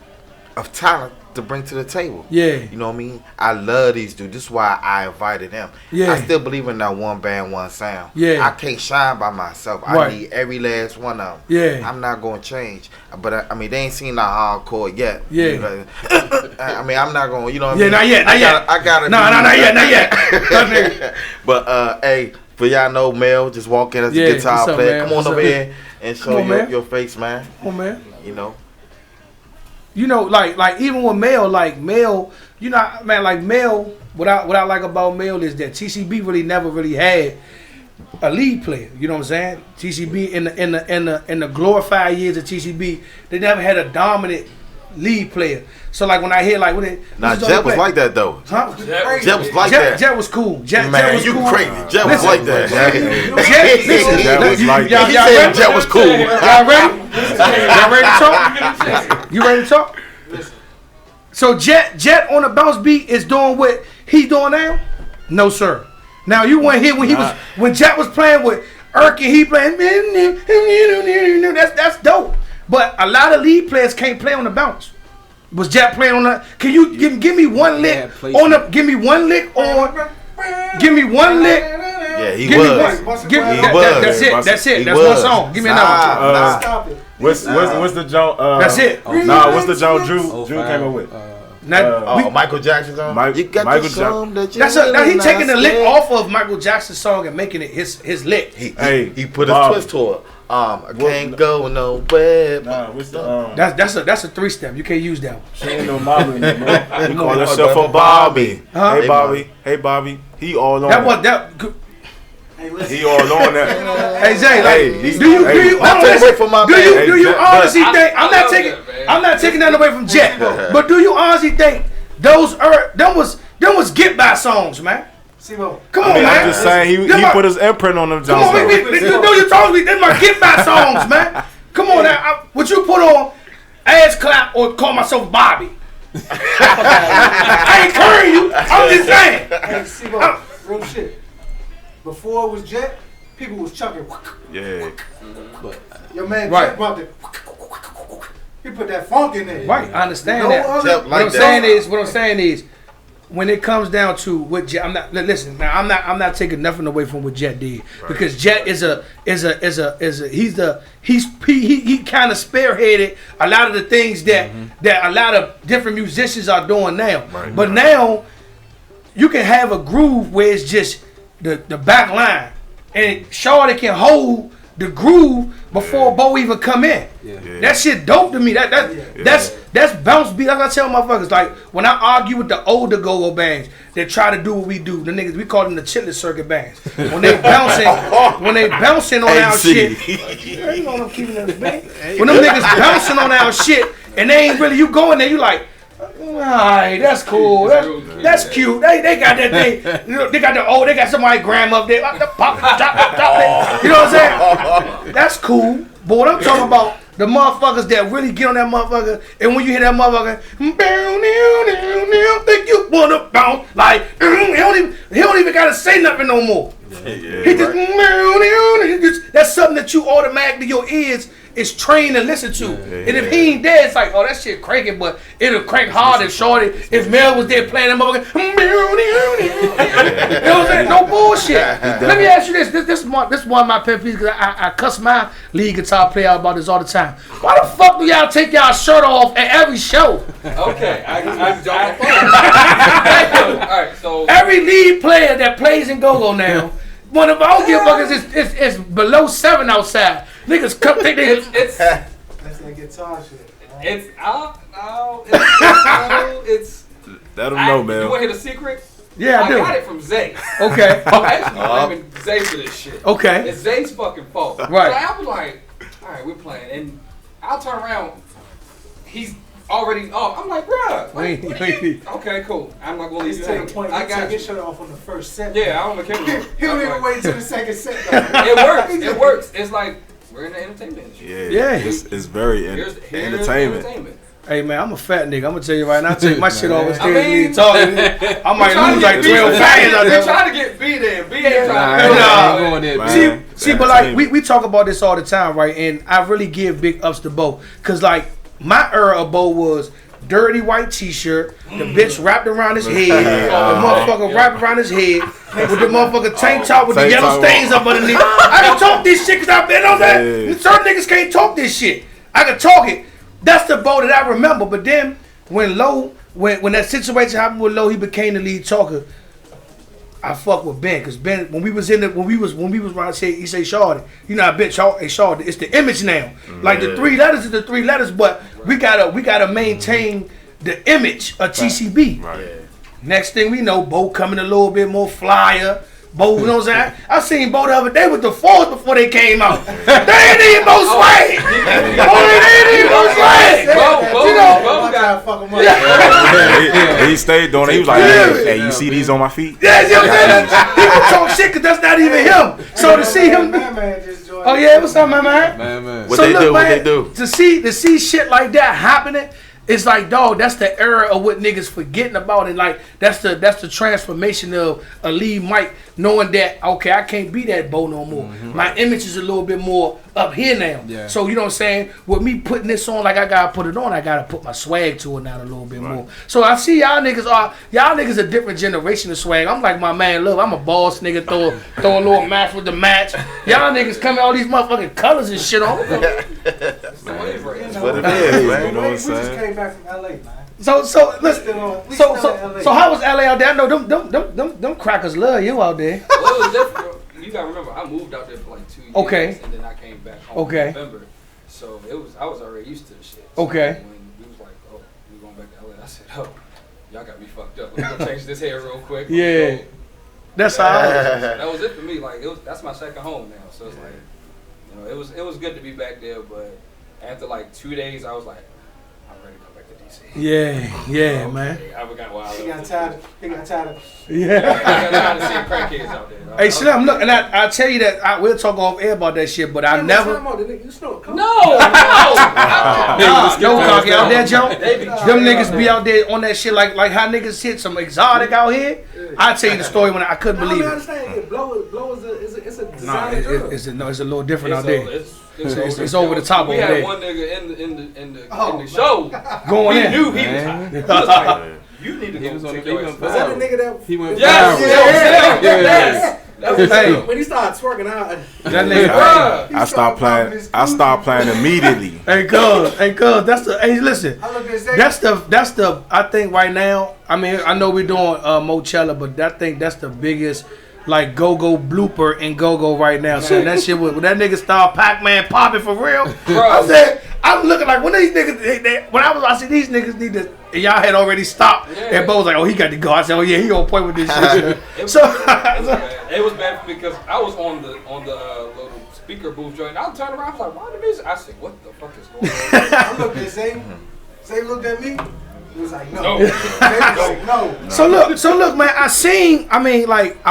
of talent to bring to the table. Yeah. You know what I mean? I love these dudes. This is why I invited them. Yeah. I still believe in that one band, one sound. Yeah. I can't shine by myself. Right. I need every last one of them. Yeah. I'm not going to change. But I mean, they ain't seen the hardcore yet. Yeah. I mean, I'm not going to, you know what I mean? Not yet. I got to. Not yet. But, hey, for y'all know, Mel just walk in as a guitar player. Come on over here and show your face, man. Come on, man. You know, like even with Mel, you know, man, like Mel, what I like about Mel is that TCB never really had a lead player. You know what I'm saying? TCB in the glorified years of TCB, they never had a dominant lead player. So like when I hear like Jet was like that though. Huh? Jet was like that. Jet was cool. Jet was you cool. crazy. Jet was like that. Jet was like that. He said Jet was cool. Y'all ready? Y'all ready to talk? You ready to talk? So Jet on the bounce beat is doing what he doing now? No sir. Now you weren't here when Jet was playing with Irk and he playing. That's dope. But a lot of lead players can't play on the bounce. Was Jet playing on the? Can you give me one lick on the? Give me one lick on. Give me one lick. Yeah, he give was. Me one. That's it. That's it. That's one song. Give me another one. Stop it. What's the Joe? That's it. What's the Joe Drew came up with? Michael Jackson's song. You got Michael Jackson. Now he taking the lick off of Michael Jackson's song and making it his lick. He put a twist to it. I can't go nowhere. What's the that's a 3-step. You can't use that one. She ain't no Bobby, bro. He call herself a Bobby. Hey Bobby. He all on that. He all on that. Hey Zay, do you honestly think I'm not taking that away from Jet, but do you honestly think them was get by songs, man? Come on, man. I'm just saying he put his imprint on them. Come on, you told me they're my get back songs, man. Come on now, what you put on ass clap or call myself Bobby? I ain't currying you. I'm just saying. Hey, C-Bo, real shit. Before it was Jet, people was chucking. Yeah. Your man Jet brought the. He put that funk in there. Right, I understand that. What I'm saying is, when it comes down to what Jet, I'm not taking nothing away from what Jet did because Jet he kind of spearheaded a lot of the things that a lot of different musicians are doing now. But now you can have a groove where it's just the back line and Shorty can hold the groove before Bo even come in. That shit dope to me. That's BounceBeat. Like I tell motherfuckers, like when I argue with the older go-go bands that try to do what we do, the niggas we call them the chitlin circuit bands. When they bouncing on our shit, you know what I'm keeping in the bank. When them niggas bouncing on our shit and they ain't really, you go in there, you like, alright, that's cool. That's cute. They got that thing. You know, they got somebody grandma up there. Pop, drop, you know what I'm saying? That's cool. But what I'm talking about, the motherfuckers that really get on that motherfucker, and when you hear that motherfucker, think you wanna bounce, like he don't even gotta say nothing no more. He just that's something that you automatically your ears is trained to listen to. And if he ain't there, it's like, oh, that shit cranking, but it'll crank hard and shorty. If Mel was there playing that motherfucker, you know what I'm saying? No bullshit. Let me ask you this. This is one of my pet peeves because I cuss my lead guitar player out about this all the time. Why the fuck do y'all take y'all shirt off at every show? Okay, I all right, so every lead player that plays in go-go now, one of our fuckers is below 7 outside. Niggas come take their. That's that guitar shit. It's let them know, man. You want to hear the secret? Yeah, I do. I got it from Zay. Okay. I'm actually blaming Zay for this shit. Okay. It's Zay's fucking fault. Right. So I was like, all right, we're playing, and I'll turn around. He's already off. I'm like, bruh. Okay, cool. I'm not gonna leave you hanging. I got your shirt off on the first set. Yeah, I don't care. He don't even wait until the second set. It works. It's like we're in the entertainment industry. Yeah. It's very entertainment. Hey man, I'm a fat nigga. I'm gonna tell you right now. I take my shit off and stay talking. I might lose like 12 fans out there. They're trying to get B there. B ain't trying to go. See, but like we talk about this all the time, right? And I really give big ups to Bo, cause like my era of Bo was dirty white t-shirt, the bitch wrapped around his head, the motherfucker wrapped around his head with the motherfucker tank top with the yellow stains up underneath. I can talk this shit cause I've been on that. Certain niggas can't talk this shit. I can talk it. That's the Bo that I remember. But then when that situation happened with Low, he became the lead talker. I fuck with Ben, cause Ben when we was around, he say Shorty. You know, I bet Shorty. It's the image now. Like the 3 letters is the 3 letters, but we gotta maintain the image of TCB. Right. Next thing we know, Bo coming a little bit more flyer. Bo, you know what I'm saying? I seen Bo the other day with the 4s before they came out. They ain't even Bo swag. He stayed doing it. He was like, hey, you see these on my feet? Yeah, you know what I'm saying? He can talk shit because that's not even him. So to see him. Oh yeah, what's up, my man? What they do? To see shit like that happening. It's like, dog, that's the era of what niggas forgetting about, and like that's the transformation of a lead mic knowing that, okay, I can't be that Bo no more. My image is a little bit more up here now. Yeah. So you know what I'm saying? With me putting this on, like I gotta put it on, I gotta put my swag to it now a little bit more. So I see y'all niggas a different generation of swag. I'm like my man Love. I'm a boss nigga, throw a little match with the match. Y'all niggas come all these motherfucking colors and shit on. That's what it is, man. You know what I'm saying? We just came back from LA, man. So listen. So how was LA out there? I know them crackers love you out there. Well, it was different. You gotta remember, I moved out there for like 2 years. Okay. And then I came back home in November. So I was already used to the shit. So okay. When we was like, oh, we going back to LA, I said, oh, y'all got me fucked up. Let me go change this hair real quick. Yeah. That's how I was. That was it for me. Like that's my second home now. So it's like, you know, it was good to be back there, but after like 2 days, I was like, I'm ready to come back back to DC. Yeah, man. I forgot why I He got tired. He got tired. Yeah. I got tired of seeing crackheads out there. Hey, Slim, look, and I tell you that we'll talk off air about that shit, but I never. You snort coke? No. No, cocky out there, Joe. Them niggas be out there on that shit like how niggas hit some exotic out here. I tell you the story when I couldn't believe it. I understand. It blow is a Nah, designer drug. it's a little different out there. It's over the top we over had there. one nigga in the show. Going We in. knew he was hot. He was like, you need to go take your ass. Was that the nigga that? He went Yes. Hey. When he started twerking out. That nigga. I stopped playing. I stopped playing immediately. Hey, cuz, that's the. Hey, listen, I look at that's the. I think right now. I mean, I know we're doing Mochella, but I think that's the biggest. Like go-go blooper and go-go right now. So that shit when that nigga start Pac-Man popping for real. I said, I'm looking like when these niggas I see these niggas need to and y'all had already stopped. And Bo was like, oh, he got to go. I said, oh yeah, he on point with this shit. It was bad for me because I was on the little speaker booth joint. I turned around, I was like, why the music? I said, what the fuck is going on? I looked at Zay. Zay looked at me. He was like, no. Zay was like, no. So look, man. I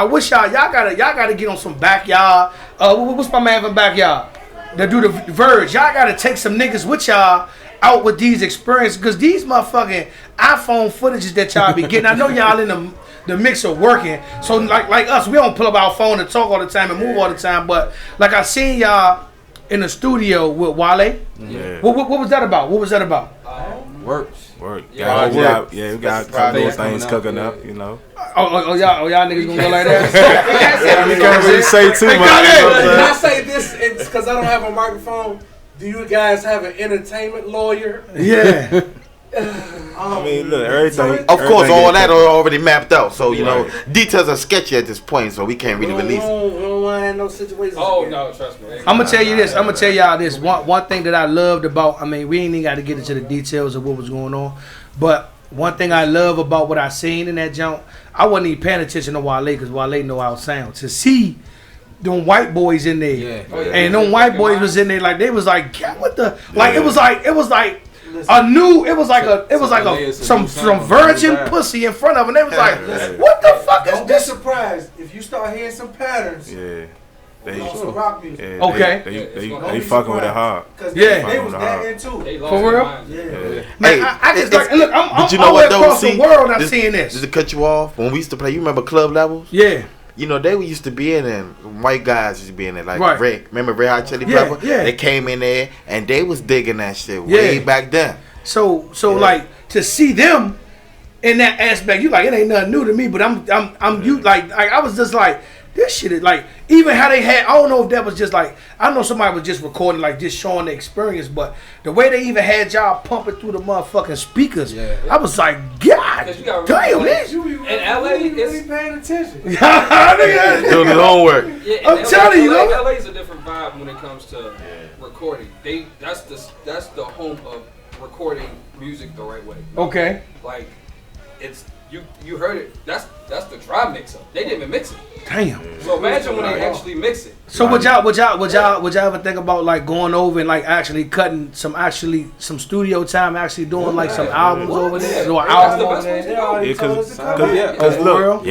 wish y'all gotta get on some backyard. What's my man from backyard? That do the Verge. Y'all gotta take some niggas with y'all out with these experiences because these motherfucking iPhone footages that y'all be getting. I know y'all in the mix of working. So like us, we don't pull up our phone and talk all the time and move all the time. But like I seen y'all in the studio with Wale. Yeah. What was that about? What was that about? Works. Work. Yeah, We got a couple of things cooking up, you know. Oh, y'all niggas gonna go like that? We can't really say too much. Can I say this because I don't have a microphone? Do you guys have an entertainment lawyer? Yeah. I mean, look, everything. Of course, all that are already mapped out. So, you know, details are sketchy at this point, so we can't really release it. We don't want to have no situations. Oh, no, trust me. I'm gonna tell you this. I'm gonna tell y'all this. One thing that I loved about. I mean, we ain't even got to get into the details of what was going on, but one thing I love about what I seen in that jump, I wasn't even paying attention to Wale because Wale know our sound. To see them white boys in there, and them white boys was in there like they was like, yeah, what the like it was like some virgin pussy in front of them. They was like, what the fuck is Don't this? be surprised if you start hearing some patterns. Yeah. They some rock music. Yeah, Okay. They fucking with it hard. Because Yeah. they was that into. For real? Yeah. Man, I just like look. I'm you know all the way what, though? across See, the world. I'm seeing this. Just to cut you off, when we used to play, you remember Club Levels? Yeah. You know, they used to be in there. White guys used to be in there. Like Right. Remember Red Hot Chili Yeah, Pepper? yeah. They came in there and they was digging that shit way back then. So like to see them in that aspect, you like it ain't nothing new to me, but I'm you like I was just like this shit is like even how they had I don't know if that was just like I know somebody was just recording like just showing the experience, but the way they even had y'all pumping through the motherfucking speakers, I was like, God damn, man. In LA, Really paying attention. Doing his own work. Yeah, I'm telling you, LA, LA's a different vibe when it comes to recording. That's the home of recording music the right way. Okay. Like it's you heard it. That's the dry mix up. They didn't even mix it. Damn. So imagine when they actually mix it. So would y'all ever think about like going over and like actually cutting some studio time, actually doing like some albums over there, or an album over there? Cause look,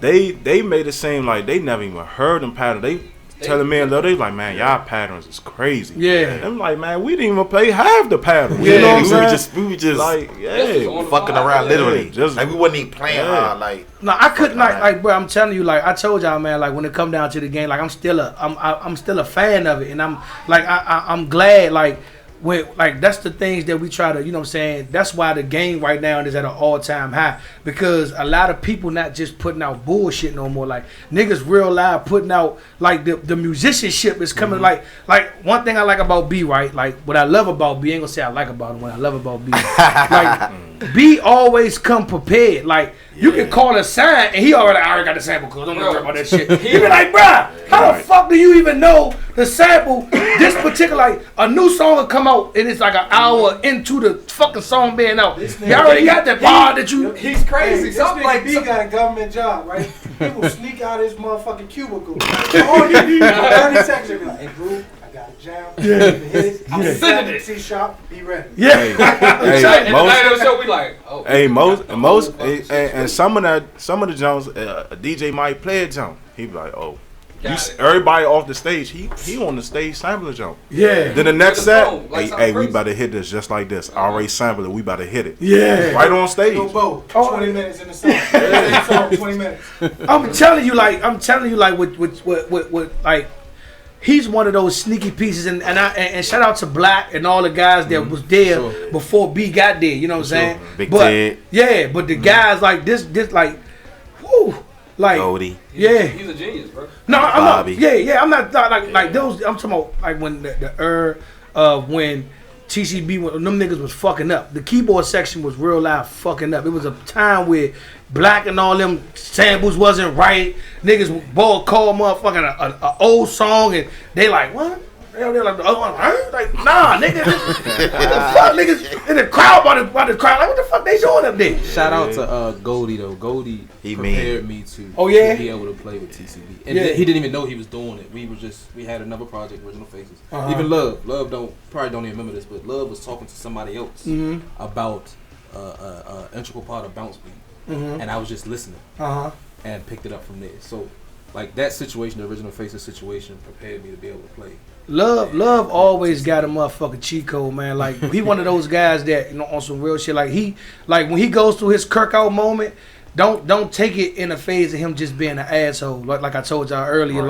they made it seem like they never even heard them patterns. They telling me, they like, man, y'all patterns is crazy. Yeah. I'm like, man, we didn't even play half the patterns. Yeah, You know what I'm we saying? were just like, fucking around literally. Just- Like we wasn't even playing hard. Like No, I couldn't like bro. I'm telling you, like I told y'all, man. Like when it come down to the game, like I'm still a fan of it, and I'm like I'm glad like. Like that's the things that we try to, you know what I'm saying? That's why the game right now is at an all-time high because a lot of people not just putting out bullshit no more. Like niggas real live putting out like the musicianship is coming like one thing I like about B, right? Like what I love about B, ain't gonna say I like about him, what I love about B. Like B always come prepared. Like you can call a sign and I already got the sample cause don't worry about that shit. He be like, bruh, how the fuck do you even know the sample? This particular like a new song will come out and it's like an hour into the fucking song being out. You already got that bar that you. He's crazy. Hey, Something like B got a government job, right? He will sneak out his motherfucking cubicle. All you need is 30 seconds. Be like, hey, bro, I got got the jam. Yeah. Hit it. I'm sending it. C-sharp. Be ready. Yeah. Hey, most night of the show, we like, oh. Hey, most, and some of the Jones, a DJ might play a jump. He be like, oh. Everybody off the stage, he on the stage sampling jump. Yeah. Then the next set, hey, we about to hit this just like this. I already sampled it, we about to hit it. Yeah. Right on stage. Go Bo, 20 minutes in the song. 20 minutes. I'm telling you, like, with like, he's one of those sneaky pieces, and shout out to Black and all the guys that was there before B got there. You know what I'm saying? Big Ted. Yeah, but the guys like this like, whoo. Like, Goldie. Yeah, he's a genius, bro. No, I'm Bobby. not. Yeah, I'm not like those. I'm talking about like when when TCB when them niggas was fucking up. The keyboard section was real loud fucking up. It was a time where Black and all them samples wasn't right. Niggas boy called motherfucking a old song and they like what? They're like, like, nah, nigga. What the fuck, niggas in the crowd about the crowd. Like, what the fuck they doing up there? Shout out to Goldie though. Goldie prepared me to be able to play with TCB, and he didn't even know he was doing it. We had another project, Original Faces. Even Love probably don't even remember this, but Love was talking to somebody else about integral part of BounceBeat, and I was just listening and picked it up from there. So like that situation, the Original Faces situation, prepared me to be able to play. Love always got a motherfucking cheat code, man. Like he one of those guys that, you know, on some real shit. Like when he goes through his Kirk out moment, don't take it in a phase of him just being an asshole. Like I told y'all earlier,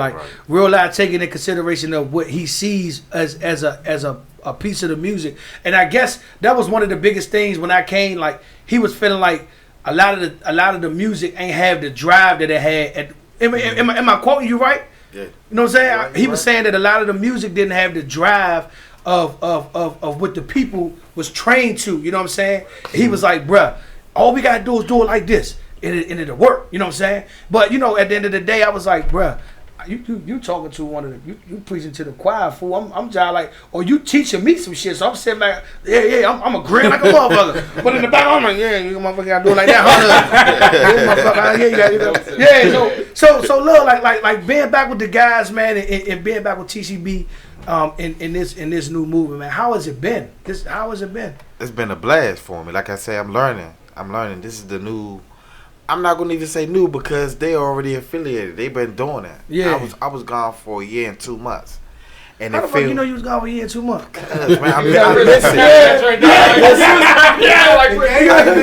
real life taking in consideration of what he sees as a piece of the music. And I guess that was one of the biggest things when I came. Like he was feeling like a lot of the music ain't have the drive that it had. Am I quoting you right? Yeah. You know what I'm saying? Right, he was saying that a lot of the music didn't have the drive of what the people was trained to. You know what I'm saying? He was like, bruh, all we gotta do is do it like this, and it'll work. You know what I'm saying? But you know, at the end of the day, I was like, bruh, you talking to one of the you preaching to the choir, fool. I'm just like, or you teaching me some shit. So I'm sitting back, I'm a grin like a motherfucker. But in the back, I'm like, yeah, you motherfucker gotta do it like that, huh? So look, like being back with the guys, man, and being back with TCB, in this new movement, man. How has it been? How has it been? It's been a blast for me. Like I say, I'm learning. This is the new. I'm not gonna even say new because they already affiliated. They've been doing it. Yeah. I was gone for a year and 2 months. And how the fuck you know you was gone for a year and 2 months? Man, I miss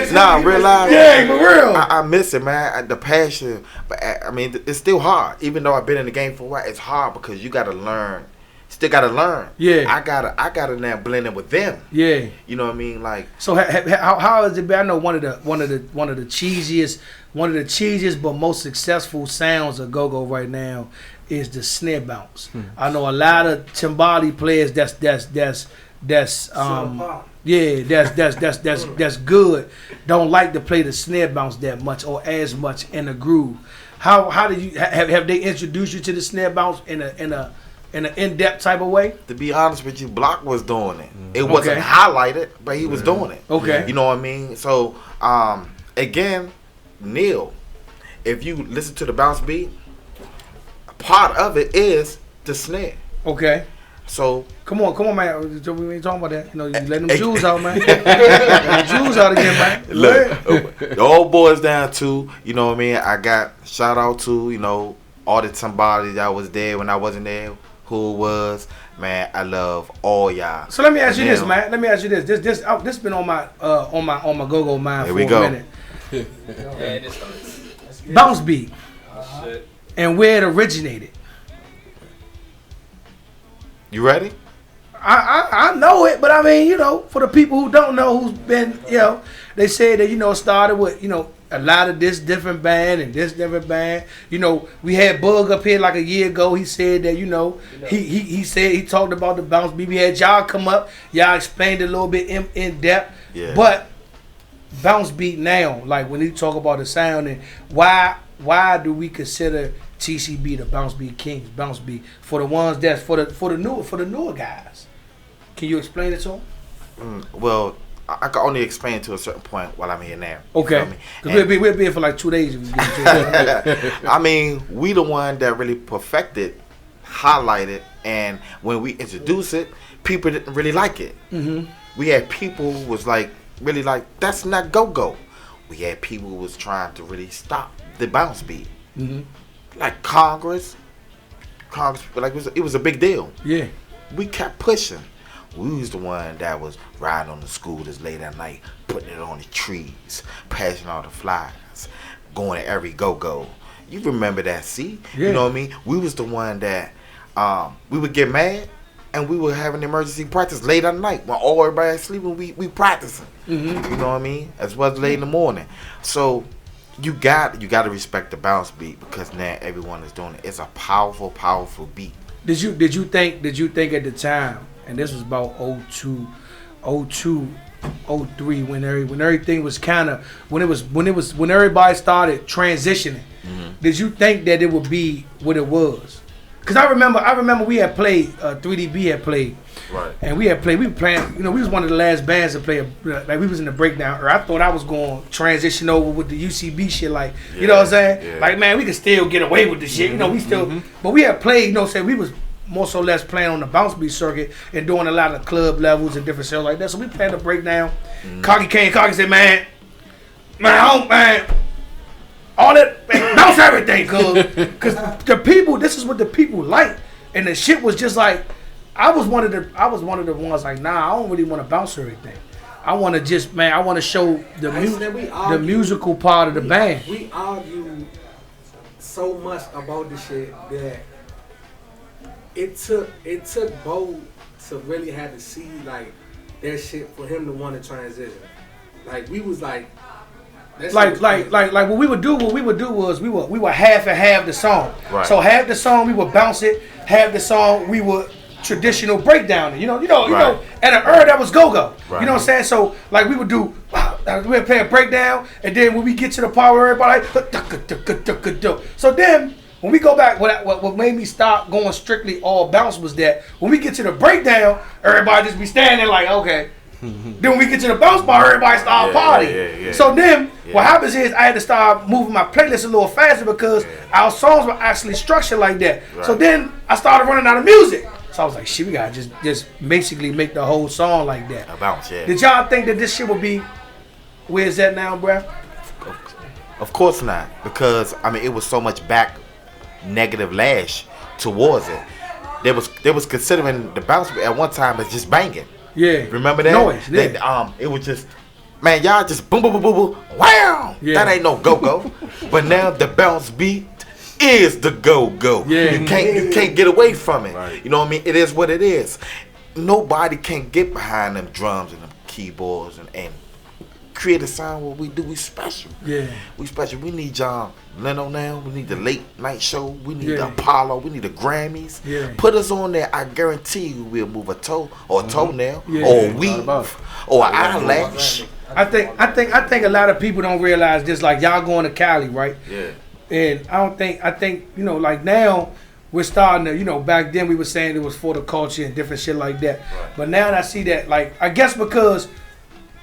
it. Nah, realize. Yeah, for real. I miss it, man. The passion, but I mean, it's still hard. Even though I've been in the game for a while, it's hard because you gotta learn. Still gotta learn. Yeah. I gotta now blend in with them. Yeah. You know what I mean? Like. So how has it been? I know one of the cheesiest but most successful sounds of go-go right now is the snare bounce. I know a lot of timbali players that's good don't like to play the snare bounce that much or as much in a groove. How do you have they introduced you to the snare bounce in an in-depth type of way? To be honest with you, Block was doing it. It wasn't highlighted, but he was doing it. Okay. You know what I mean? So, again, Neil, if you listen to the bounce beat, part of it is the snare. Okay. So come on, man. We ain't talking about that. You know, you letting them Jews out, man. Let them Jews out again, man. Look, the old boys down too. You know what I mean? I got shout out to, you know, all the somebody that was there when I wasn't there. Who was, man? I love all y'all. So let me ask you this, man. Let me ask you this. This been on my go-go mind for a minute. BounceBeat. And where it originated. You ready? I know it, but I mean, you know, for the people who don't know, who's been, you know, they said that, you know, started with, you know, a lot of this different band and this different band. You know, we had Bug up here like a year ago. He said that, you know, he said he talked about the bounce beat. We had y'all come up. Y'all explained it a little bit in depth. Yeah. But BounceBeat now, like when you talk about the sound and why do we consider TCB the BounceBeat Kings, BounceBeat for the ones that's for the newer guys? Can you explain it to them? Well, I can only explain it to a certain point while I'm here now. Okay. Because we'll be here for like 2 days. If we get I mean, we the one that really perfected, highlighted And when we introduced it, people didn't really like it. We had people who was like, really like, that's not go-go. We had people who was trying to really stop the bounce beat. Like Congress, like it was a big deal. Yeah. We kept pushing. We was the one that was riding on the scooters late at night, putting it on the trees, passing all the flyers, going to every go-go. You remember that, see? Yeah. You know what I mean? We was the one that we would get mad and we would have an emergency practice late at night when all everybody was sleeping. We practicing. You know what I mean? As well as late in the morning. So you got to respect the bounce beat because now everyone is doing it. It's a powerful, powerful beat. Did you think at the time, and this was about 02, 03 when everything was kind of when everybody started transitioning. Did you think that it would be what it was? Because I remember we had played 3DB had played, right? And we were playing. You know, we was one of the last bands to play. Like we was in the breakdown. Or I thought I was going to transition over with the UCB shit. Like you know what I'm saying? Yeah. Like man, we could still get away with the shit. You know, we still. But we had played. You know, say we was more so less playing on the BounceBeat circuit and doing a lot of club levels and different stuff like that. So we played the breakdown. Coggy said, man, all that, man, bounce everything, cause the people, this is what the people like, and the shit was just like, I was one of the ones like, nah, I don't really want to bounce everything. I want to just, man, I want to show the musical part of the band. We argue so much about the shit that it took Bo to really have to see like that shit for him to want to transition. Like we was like. Like what we would do was we would half and half the song. Right. So half the song we would bounce it, half the song we would traditional breakdown it. You know, at an era that was go-go. Right. You know what I'm saying? So like we would do we would play a breakdown, and then when we get to the part where everybody so then when we go back, what made me stop going strictly all bounce was that when we get to the breakdown, everybody just be standing there like, okay. Then when we get to the bounce part, everybody start partying. Yeah. So then what happens is I had to start moving my playlist a little faster because our songs were actually structured like that. Right. So then I started running out of music. So I was like, shit, we gotta just basically make the whole song like that. A bounce, yeah. Did y'all think that this shit would be where it's at now, bruh? Of course not, because I mean it was so much back negative lash towards it. They was considering the bounce at one time as just banging. Yeah. Remember that? Noise. Yeah. It was just, man, y'all just boom, boom, boom, boom, boom. Wow. Yeah. That ain't no go-go. But now the bounce beat is the go-go. Yeah. You can't get away from it. Right. You know what I mean? It is what it is. Nobody can get behind them drums and them keyboards and create a sound what we do. We special. Yeah. We special. We need John Leno now. We need the late night show. We need the Apollo. We need the Grammys. Yeah. Put us on there. I guarantee you we'll move a toe or a toenail or a weave or an eyelash. I think a lot of people don't realize this. Like y'all going to Cali, right? Yeah. And I think you know, like now we're starting to, you know, back then we were saying it was for the culture and different shit like that. Right. But now I see that, like, I guess because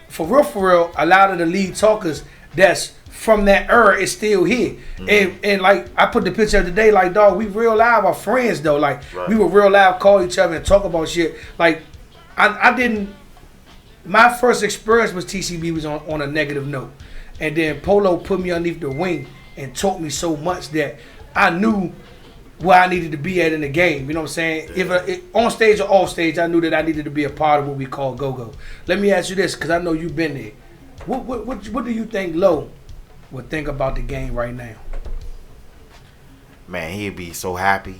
for real, a lot of the lead talkers that's from that era is still here. And like I put the picture of the day, like, dog, we real live our friends though. Like we were real live, call each other and talk about shit. Like I didn't. My first experience with TCB was on a negative note, and then Polo put me underneath the wing and taught me so much that I knew where I needed to be at in the game. You know what I'm saying? If on stage or off stage, I knew that I needed to be a part of what we call go-go. Let me ask you this, because I know you've been there. What do you think Low would think about the game right now? Man, he'd be so happy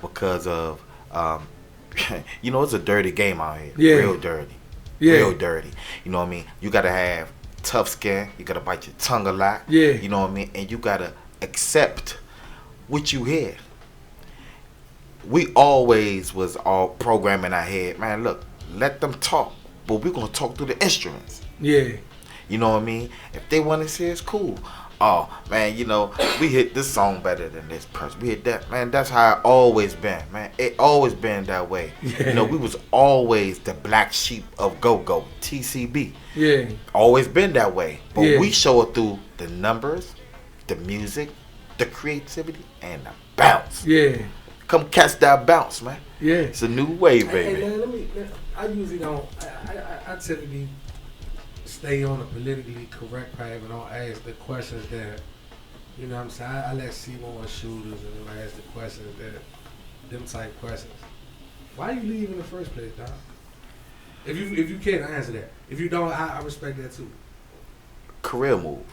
because of, you know, it's a dirty game out here. Yeah. Real dirty. Yeah. Real dirty. You know what I mean? You got to have tough skin. You got to bite your tongue a lot. Yeah. You know what I mean? And you got to accept what you hear. We always was all programming our head. Man, look, let them talk. But we're going to talk through the instruments. Yeah. You know what I mean? If they want to say it's cool. Oh, man, you know, we hit this song better than this person. We hit that. Man, that's how it always been, man. It always been that way. Yeah. You know, we was always the black sheep of go-go, TCB. Yeah. Always been that way. But we show it through the numbers, the music, the creativity, and the bounce. Yeah. Come catch that bounce, man. Yeah. It's a new wave, baby. Hey, I usually don't. I typically stay on the politically correct path and don't ask the questions that, you know what I'm saying? I let C1 shooters and then I ask the questions that, them type questions. Why you leave in the first place, dog? If you can't answer that. If you don't, I respect that too. Career move.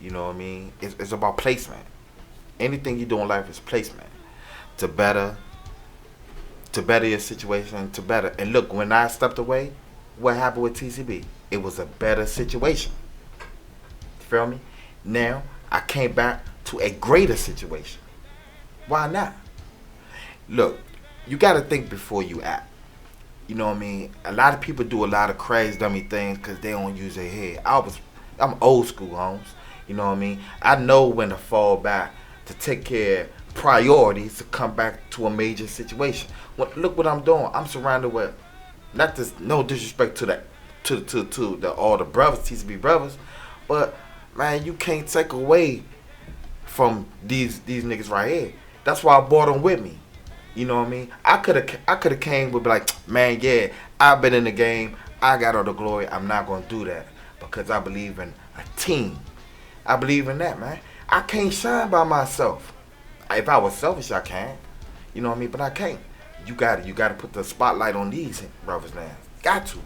You know what I mean? It's about placement. Anything you do in life is placement. To better your situation, to better. And look, when I stepped away, what happened with TCB? It was a better situation. You feel me? Now, I came back to a greater situation. Why not? Look, you got to think before you act. You know what I mean? A lot of people do a lot of crazy, dummy things because they don't use their head. I'm old school, Holmes. You know what I mean? I know when to fall back to take care of priorities to come back to a major situation. Look what I'm doing. I'm surrounded with, no disrespect to all the brothers, TCB brothers, but man, you can't take away from these niggas right here. That's why I brought them with me. You know what I mean? I could have came with like, man, yeah, I've been in the game. I got all the glory. I'm not gonna do that because I believe in a team. I believe in that, man. I can't shine by myself. If I was selfish, I can. You know what I mean? But I can't. You got to put the spotlight on these brothers now. Got to.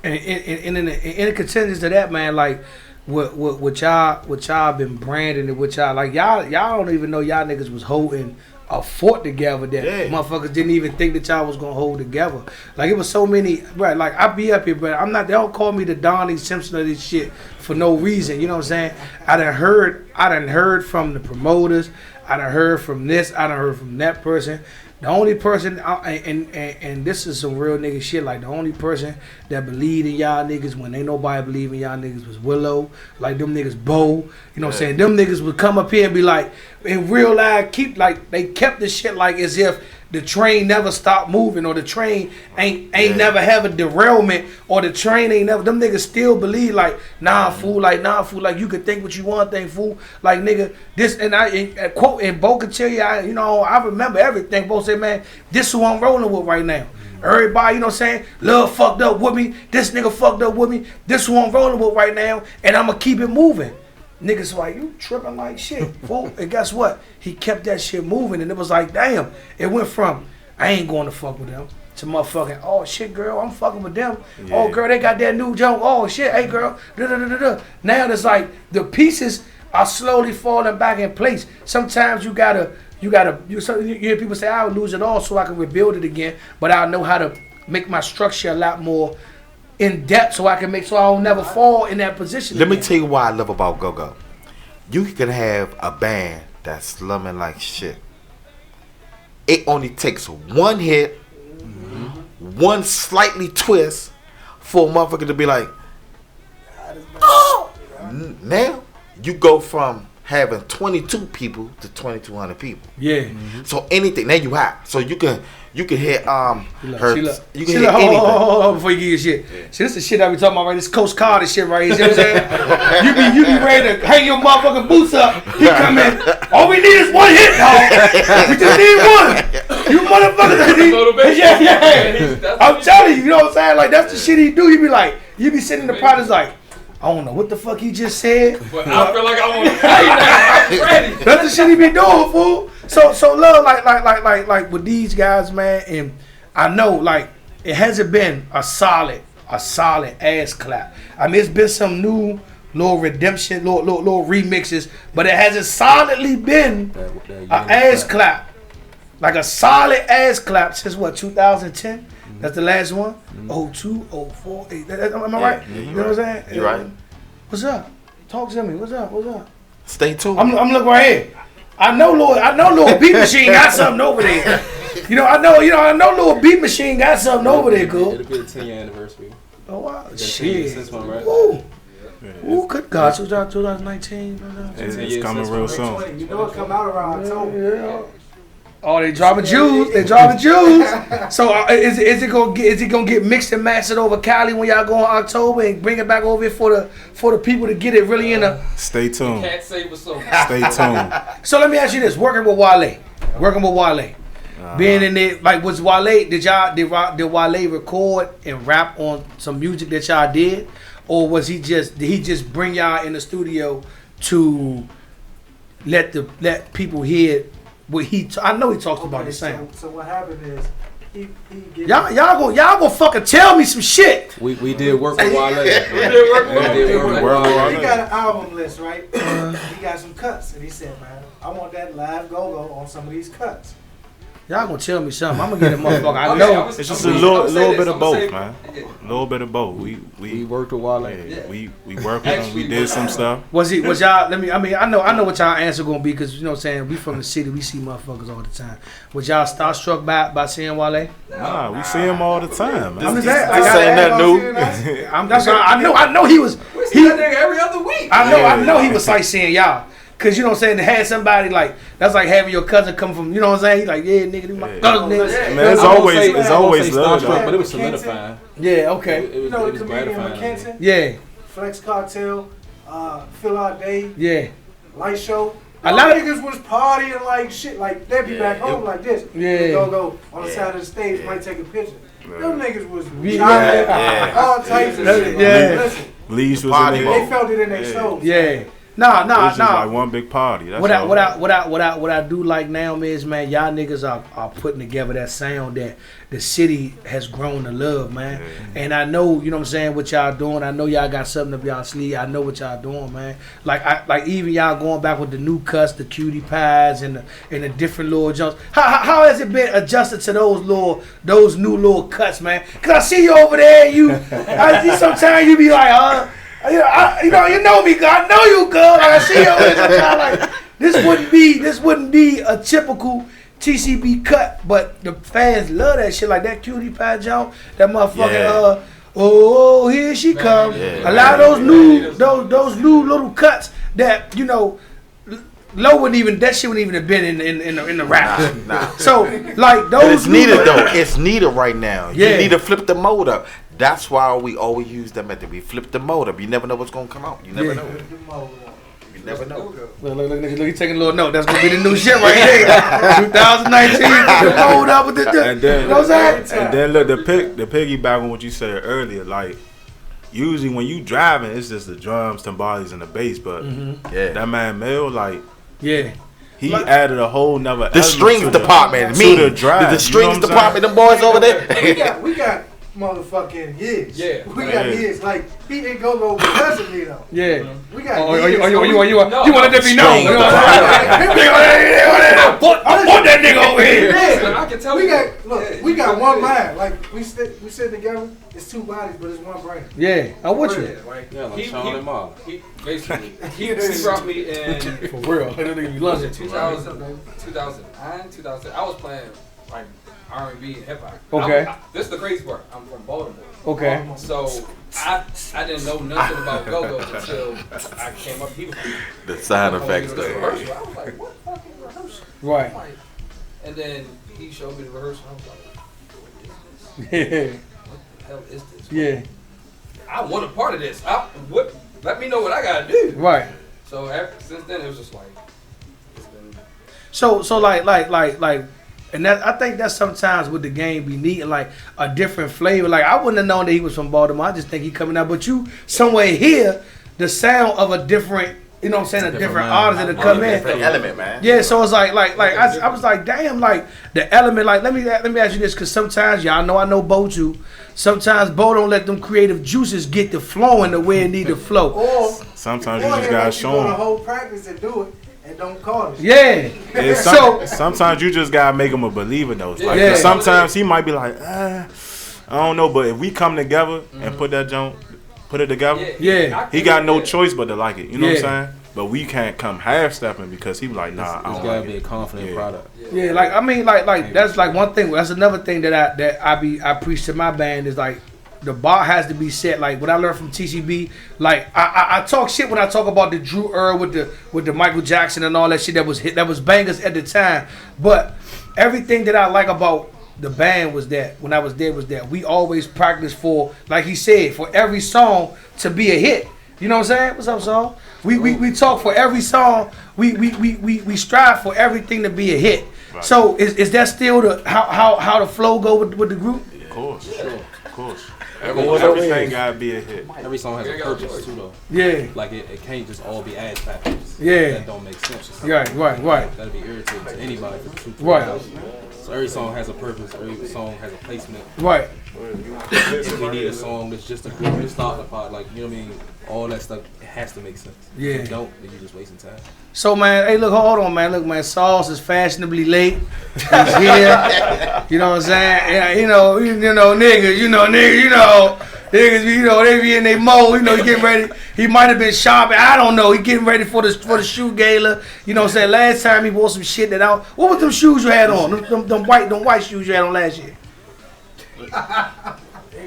And in the contingents to that, man, like what y'all been branding and what y'all like, y'all don't even know y'all niggas was holding a fort together that motherfuckers didn't even think that y'all was gonna hold together. Like it was so many, right? Like I be up here, but I'm not. They don't call me the Donnie Simpson of this shit for no reason. You know what I'm saying? I done heard from the promoters. I done heard from this. I done heard from that person. The only person, and this is some real nigga shit, like the only person that believed in y'all niggas when ain't nobody believe in y'all niggas was Willow. Like them niggas Bo. You know what I'm saying? Them niggas would come up here and be like, in real life, they kept the shit like as if the train never stopped moving or the train ain't never have a derailment or the train ain't never, them niggas still believe like, nah fool, like you could think what you want to think, fool. Like nigga, this, and quote, and Bo could tell you, I remember everything. Bo said, man, this who I'm rolling with right now. Everybody, you know what I'm saying? Love fucked up with me. This nigga fucked up with me. This who I'm rolling with right now, and I'ma keep it moving. Niggas like, you tripping like shit, fool. And guess what? He kept that shit moving, and it was like, damn. It went from, I ain't going to fuck with them, to motherfucking, oh shit, girl, I'm fucking with them. Yeah. Oh, girl, they got that new joke. Oh shit, hey, girl. Da-da-da-da-da. Now it's like the pieces are slowly falling back in place. Sometimes you hear people say, I'll lose it all so I can rebuild it again, but I'll know how to make my structure a lot more in depth so I don't never fall in that position. Let me tell you why I love about Go-Go. You can have a band that's slumming like shit. It only takes one hit, one slightly twist for a motherfucker to be like, oh! Now you go from having 22 people to 2,200 people. Yeah. So anything, now you hot. So you can hit you can hit anything. Hold on, before you get your shit. Yeah. See, this is the shit I be talking about, right? This Coach Carter shit right here. You know what I'm saying? you be ready to hang your motherfucking boots up. He come in. All we need is one hit, dog. We just need one. You motherfuckers. Yeah. I'm telling you, you know what I'm saying? Like that's the shit he do. You be sitting in the products like, I don't know what the fuck he just said. But I feel like I want to play that. I'm ready. That's the shit he be doing, fool. So love, like with these guys, man, and I know, like, it hasn't been a solid ass clap. I mean, it's been some new little redemption, little remixes, but it hasn't solidly been an ass clap. Like a solid ass clap since what, 2010? That's the last one. 02, 04, 8. Am I right? Yeah, you know what I'm saying? You're right. What's up? Talk to me. What's up? Stay tuned. I'm looking right here. I know little beat machine got something over there. I know little beat machine got something over there, cool. It'll be the 10-year anniversary. Oh wow, shit. Since one, right? Ooh, good God, 2019. It's coming real soon. You know it come out around October. Yeah. Oh, they dropping Jews. So is it gonna get mixed and matched over Cali when y'all go in October and bring it back over here for the people to get it really in a. Stay tuned. Can't say what's so. Stay tuned. So let me ask you this: working with Wale, Working with Wale. Being in it, like, was Wale, did Wale record and rap on some music that y'all did? Or was did he just bring y'all in the studio to let people hear what I know he talks about the sound. So what happened is, y'all gonna fucking tell me some shit. We did work with Wale. We got an album list, right? He got some cuts, and he said, man, I want that live go-go on some of these cuts. Y'all gonna tell me something. I'm gonna get a motherfucker. I know. It's just a little bit of both, man. A little bit of both. We worked with Wale. Yeah, we worked with him. We did some stuff. Was y'all? I know what y'all answer gonna be, because you know what I'm saying, we from the city. We see motherfuckers all the time. Was y'all starstruck by seeing Wale? Nah, we see him all the time, man. I'm just saying that new. That's why I know he was. We see that nigga every other week. I know he was like seeing y'all. Cause you know what I'm saying, to have somebody like, that's like having your cousin come from, you know what I'm saying? He's like, yeah, nigga, these my cousin niggas. Man, it's always love, but it was solidifying. Yeah, okay. You know the comedian McKenton? Yeah. Flex Cartel, Phil Out Day. Yeah. Light Show. A lot of niggas was partying like shit, like they'd be back home like this. Yeah. Go on the side of the stage, might take a picture. Them niggas was all types of shit. Yeah. Listen, Leash was in they felt it in their souls. Yeah. Nah. It was just like one big party. That's what I do like now is, man, y'all niggas are putting together that sound that the city has grown to love, man. Yeah. And I know, you know what I'm saying, what y'all doing. I know y'all got something up y'all sleeve. I know what y'all doing, man. Like even y'all going back with the new cuts, the cutie pies and the different little jumps. How has it been adjusted to those new little cuts, man? Cause I see you over there. Sometimes you be like, you know me, girl. I know you, girl. Like, I see you. Like, this wouldn't be a typical TCB cut, but the fans love that shit. Like that cutie pie jump, that motherfucking oh, here she come. A lot of those new little cuts that, you know, Low wouldn't even, that shit wouldn't even have been in the rap. Nah. So like those. But it's needed though. It's needed right now. Yeah. You need to flip the mode up. That's why we always use that method. We flip the mode up. You never know what's gonna come out. You never know. You never know. Look, he's taking a little note. That's gonna be the new shit right there. 2019. The mode up with the. And then, you know what I'm saying? And then look, the piggyback on what you said earlier, like. Usually when you driving, it's just the drums, timbales, and the bass. But that man Mel, like, he added a whole nother. The strings department, the strings department, them boys over there. We got motherfucking hits. Yeah, we got hits. Like he didn't go because of me though. Yeah, we got. You want to be known? Put that nigga over here. I can tell you. We got one mind. Like we sit together. It's two bodies, but it's one brain. Yeah, I'm with you. Like Sean and Mark. He basically he brought me in for real. 2009, 2000. I was playing like R&B and hip hop. Okay. This is the crazy part. I'm from Baltimore. Okay. So I didn't know nothing about go-go until I came up here. The sound effects though. though. I was like, what fucking rehearsal? Right. Like, and then he showed me the rehearsal. I was like, yeah. Hell is this? Yeah. I want a part of this. Let me know what I gotta do. Right. So since then it was just like. It's been so like, and that I think that sometimes with the game be needing like a different flavor. Like I wouldn't have known that he was from Baltimore. I just think he coming out. But you somewhere here, the sound of a different. You know what I'm saying? A different artist that come in. Different element, man. Yeah, so it's like I was like, damn, like the element. Like let me ask you this, because sometimes y'all know I know Bo too. Sometimes Bo don't let them creative juices get to flowing the way it need to flow. Or sometimes you just gotta show them. The whole practice and do it. And don't call it. Yeah. So sometimes you just gotta make him a believer though. Like sometimes he might be like, I don't know, but if we come together and put it together, he got no choice but to like it. You know what I'm saying? But we can't come half stepping because he was like, nah, I don't gotta like be a confident product. Yeah, like I mean, like that's like one thing. That's another thing that I preach to my band is like the bar has to be set. Like what I learned from TCB, like I talk shit when I talk about the Drew Earl with the Michael Jackson and all that shit that was bangers at the time. But everything that I like about the band was that when I was there was that we always practice for, like he said, for every song to be a hit. You know what I'm saying? What's up, Saul? We talk for every song. We strive for everything to be a hit. Right. So is that still the how the flow go with the group? Of course. Everything gotta be a hit. Every song has a purpose too, though. Yeah. Like it can't just all be ass packages. Yeah. That don't make sense. Right. That'd be irritating to anybody for 2 3 Right. hours. So every song has a purpose. Every song has a placement. Right. If we need a song that's just a group and start the part, like you know what I mean, all that stuff it has to make sense. Yeah. If it don't, then you just wasting time. So man, hey, look, hold on, man. Look, man, Sauce is fashionably late. He's here. You know what I'm saying? Yeah, niggas, they be in their mode. He getting ready. He might have been shopping. I don't know. He getting ready for the shoe gala. You know what I'm saying? Last time he wore some shit that out. What was them shoes you had on? Them white shoes you had on last year.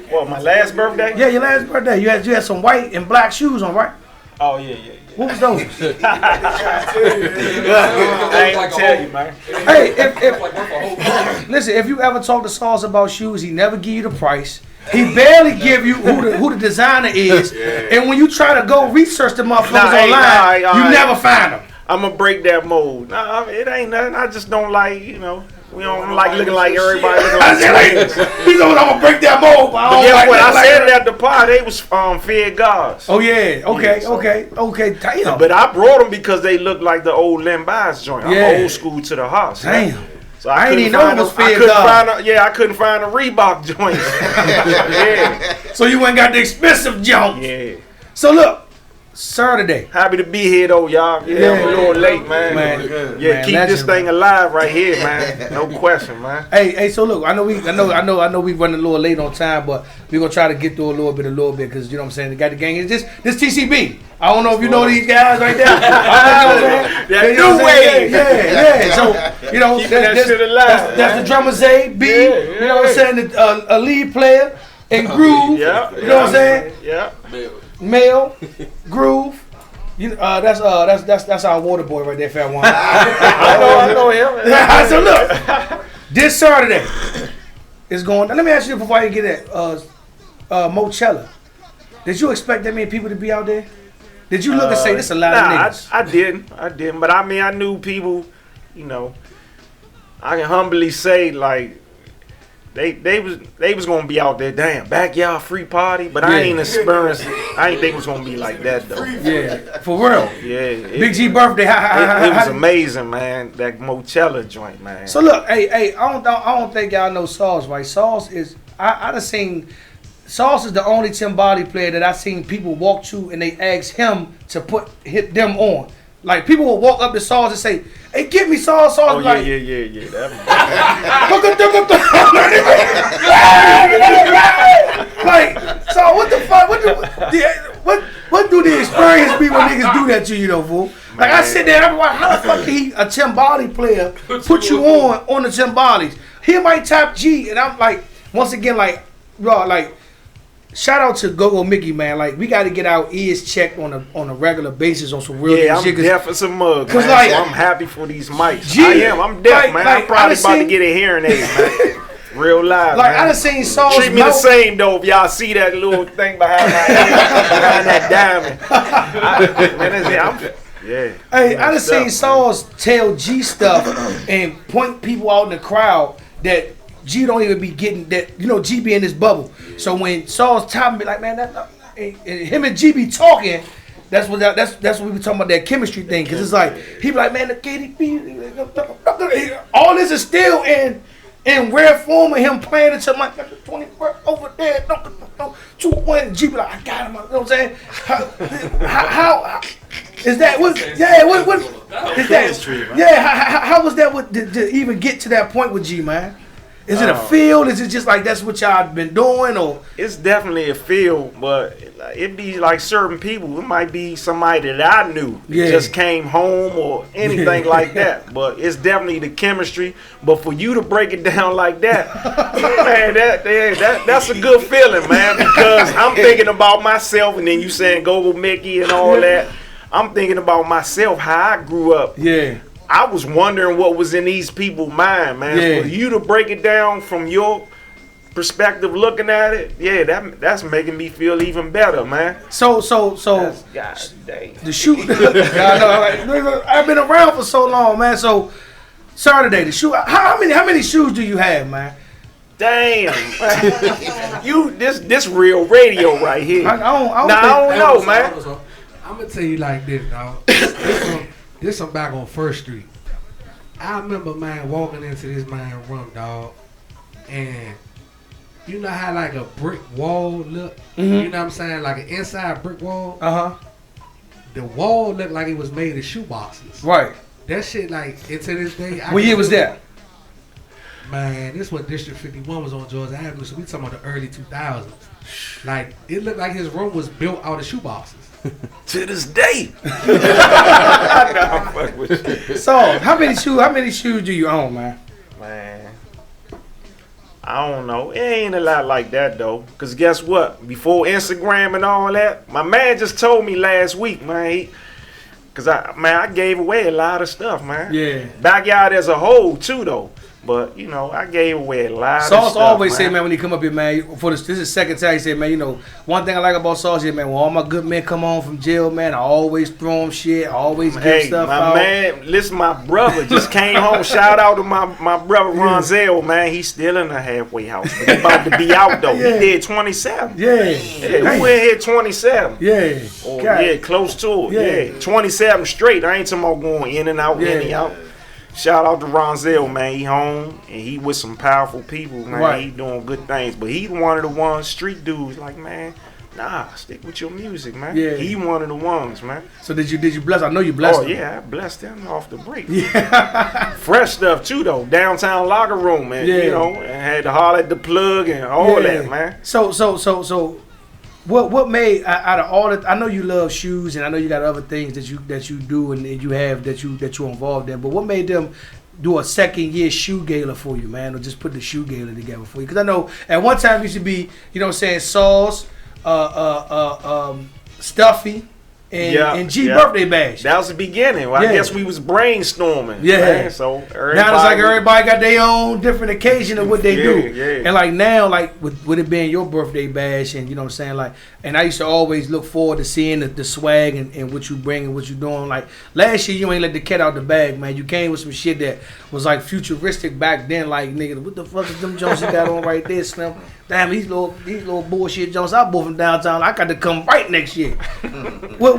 What, my last birthday? Yeah, your last birthday. You had some white and black shoes on, right? Oh yeah. What was those? I ain't gonna tell you, man. Hey, listen, if you ever talk to Sauce about shoes, he never give you the price. He barely give you who the designer is. Yeah. And when you try to go research the motherfuckers online, you never find them. I'm gonna break that mold. Nah, it ain't nothing. I just don't like, we don't like looking like everybody looking like he's I'm gonna break that mold. But guess what? I said it at the party. They was fear gods. Oh yeah. Okay. Damn. But I brought them because they look like the old Len Bias joint. I'm old school to the heart. Damn. So I ain't even know it was fear gods. I couldn't find a Reebok joint. Yeah. So you went and got the expensive junk. Yeah. So look. Saturday. Happy to be here though, y'all. Yeah, I'm a little late, man. Keep this thing alive right here, man. No question, man. Hey, so look, I know we running a little late on time, but we're gonna try to get through a little bit, because you know what I'm saying, they got the gang. It's this TCB. I don't know if you know these guys right there. That new wave. Yeah. So that's the drummer Zay B. You know what I'm saying, a lead player and Groove. You know what I'm saying? Yeah. Male, Groove, that's our water boy right there, Fat One. I know him. So look, this Saturday is going. Let me ask you before I get that, Mochella. Did you expect that many people to be out there? Did you look and say this a lot of niggas? I didn't. But I mean, I knew people. I can humbly say like. They was gonna be out there, damn, backyard free party, but I ain't experienced. I ain't think it was gonna be like that though. Yeah, for real. Yeah, Big G birthday. It was amazing, man. That Mochella joint, man. So look, hey, I don't think y'all know Sauce, right? Sauce is I done seen. Sauce is the only Timbali player that I seen people walk to and they ask him to hit them on. Like people will walk up to Sauce and say, "Hey, get me Sauce." Oh yeah. Like, so what the fuck? What do the experience be when niggas do that to you though, fool? Like I sit there, I'm like, how the fuck can a Timbali player put you on the Timbalis? He might tap G, and I'm like, once again, like, bro, like. Shout out to Go-Go Mickey, man. Like, we got to get our ears checked on a regular basis on some real shit. I'm deaf as a mug, man. Like, so I'm happy for these mics. I'm deaf, man. I'm probably about to get a hearing aid, man. Real live, like, man. I done seen Sauce treat me the same, though, if y'all see that little thing behind my head, behind that diamond. Hey, I done seen Sauce tell G stuff and point people out in the crowd that G don't even be getting that, G be in this bubble. So when Sauce top me like, man, and him and G be talking, that's what we be talking about, that chemistry thing. Cause it's like, he be like, man, the KDB, all this is still in rare form of him playing until my 21st over there. 2-1. G be like, I got him. You know what I'm saying? How is that? What is that? Yeah, how was that to even get to that point with G, man? Is it a feel? Is it just like that's what y'all been doing, or? It's definitely a feel, but it be like certain people. It might be somebody that I knew that just came home or anything like that. But it's definitely the chemistry. But for you to break it down like that, man, that's a good feeling, man. Because I'm thinking about myself, and then you saying Go Mickey and all that. I'm thinking about myself, how I grew up. Yeah. I was wondering what was in these people's mind, man. Yeah. For you to break it down from your perspective, looking at it, that's making me feel even better, man. So, God dang. The shoot. I've been around for so long, man. So, Saturday, the shoe. How many shoes do you have, man? Damn, this real radio right here. I don't know, man. I'm gonna tell you like this, dog. This one back on First Street. I remember, man, walking into this man room, dog, and you know how like a brick wall look? Mm-hmm. You know what I'm saying? Like an inside brick wall. The wall looked like it was made of shoe boxes. Right. That shit, like, into this day. What year was that? Man, this when District 51 was on Georgia Avenue, so we talking about the early 2000s. Like, it looked like his room was built out of shoe boxes. To this day. So, how many shoes do you own, man? Man, I don't know. It ain't a lot like that, though. Because guess what? Before Instagram and all that, my man just told me last week, man, because I gave away a lot of stuff, man. Yeah. Backyard as a whole, too, though. But, you know, I gave away a lot of stuff. Sauce always say, man, when he come up here, man, this is the second time he said, man, you know, one thing I like about Sauce is, man, when all my good men come home from jail, man, I always throw them shit. I always give stuff out. Man, listen, my brother just came home. Shout out to my brother, Ronzel, man. He's still in the halfway house. But he about to be out, though. Yeah. He did 27. Yeah. Who in here 27? Yeah. Oh, yeah, close to it. Yeah. 27 straight. I ain't talking about going in and out, in and out. Shout out to Ronzel, man. He home and he with some powerful people, man. Right. He doing good things. But he one of the ones, street dudes, like, man, nah, stick with your music, man. Yeah. He one of the ones, man. So did you bless? I know you blessed him. Oh, yeah, I blessed him off the break. Yeah. Fresh stuff, too, though. Downtown locker room, man. Yeah. You know, and had to holler at the plug and all that, man. So what made out of all that? I know you love shoes, and I know you got other things that you do and you have that you're involved in. But what made them do a second year shoe gala for you, man, or just put the shoe gala together for you? Because I know at one time you used to be, you know what I'm saying, Sauce, Stuffy, and G Birthday Bash. That was the beginning. Well, I guess we was brainstorming. Yeah. Man. So now it's like everybody got their own different occasion of what they do. Yeah. And like now, like with it being your birthday bash, and you know what I'm saying, like, and I used to always look forward to seeing the swag and what you bring and what you doing. Like last year, you ain't let the cat out the bag, man. You came with some shit that was like futuristic back then. Like, nigga, what the fuck is them Jones you got on right there, Slim? Damn, these little bullshit Jones. I bought from downtown. I got to come right next year.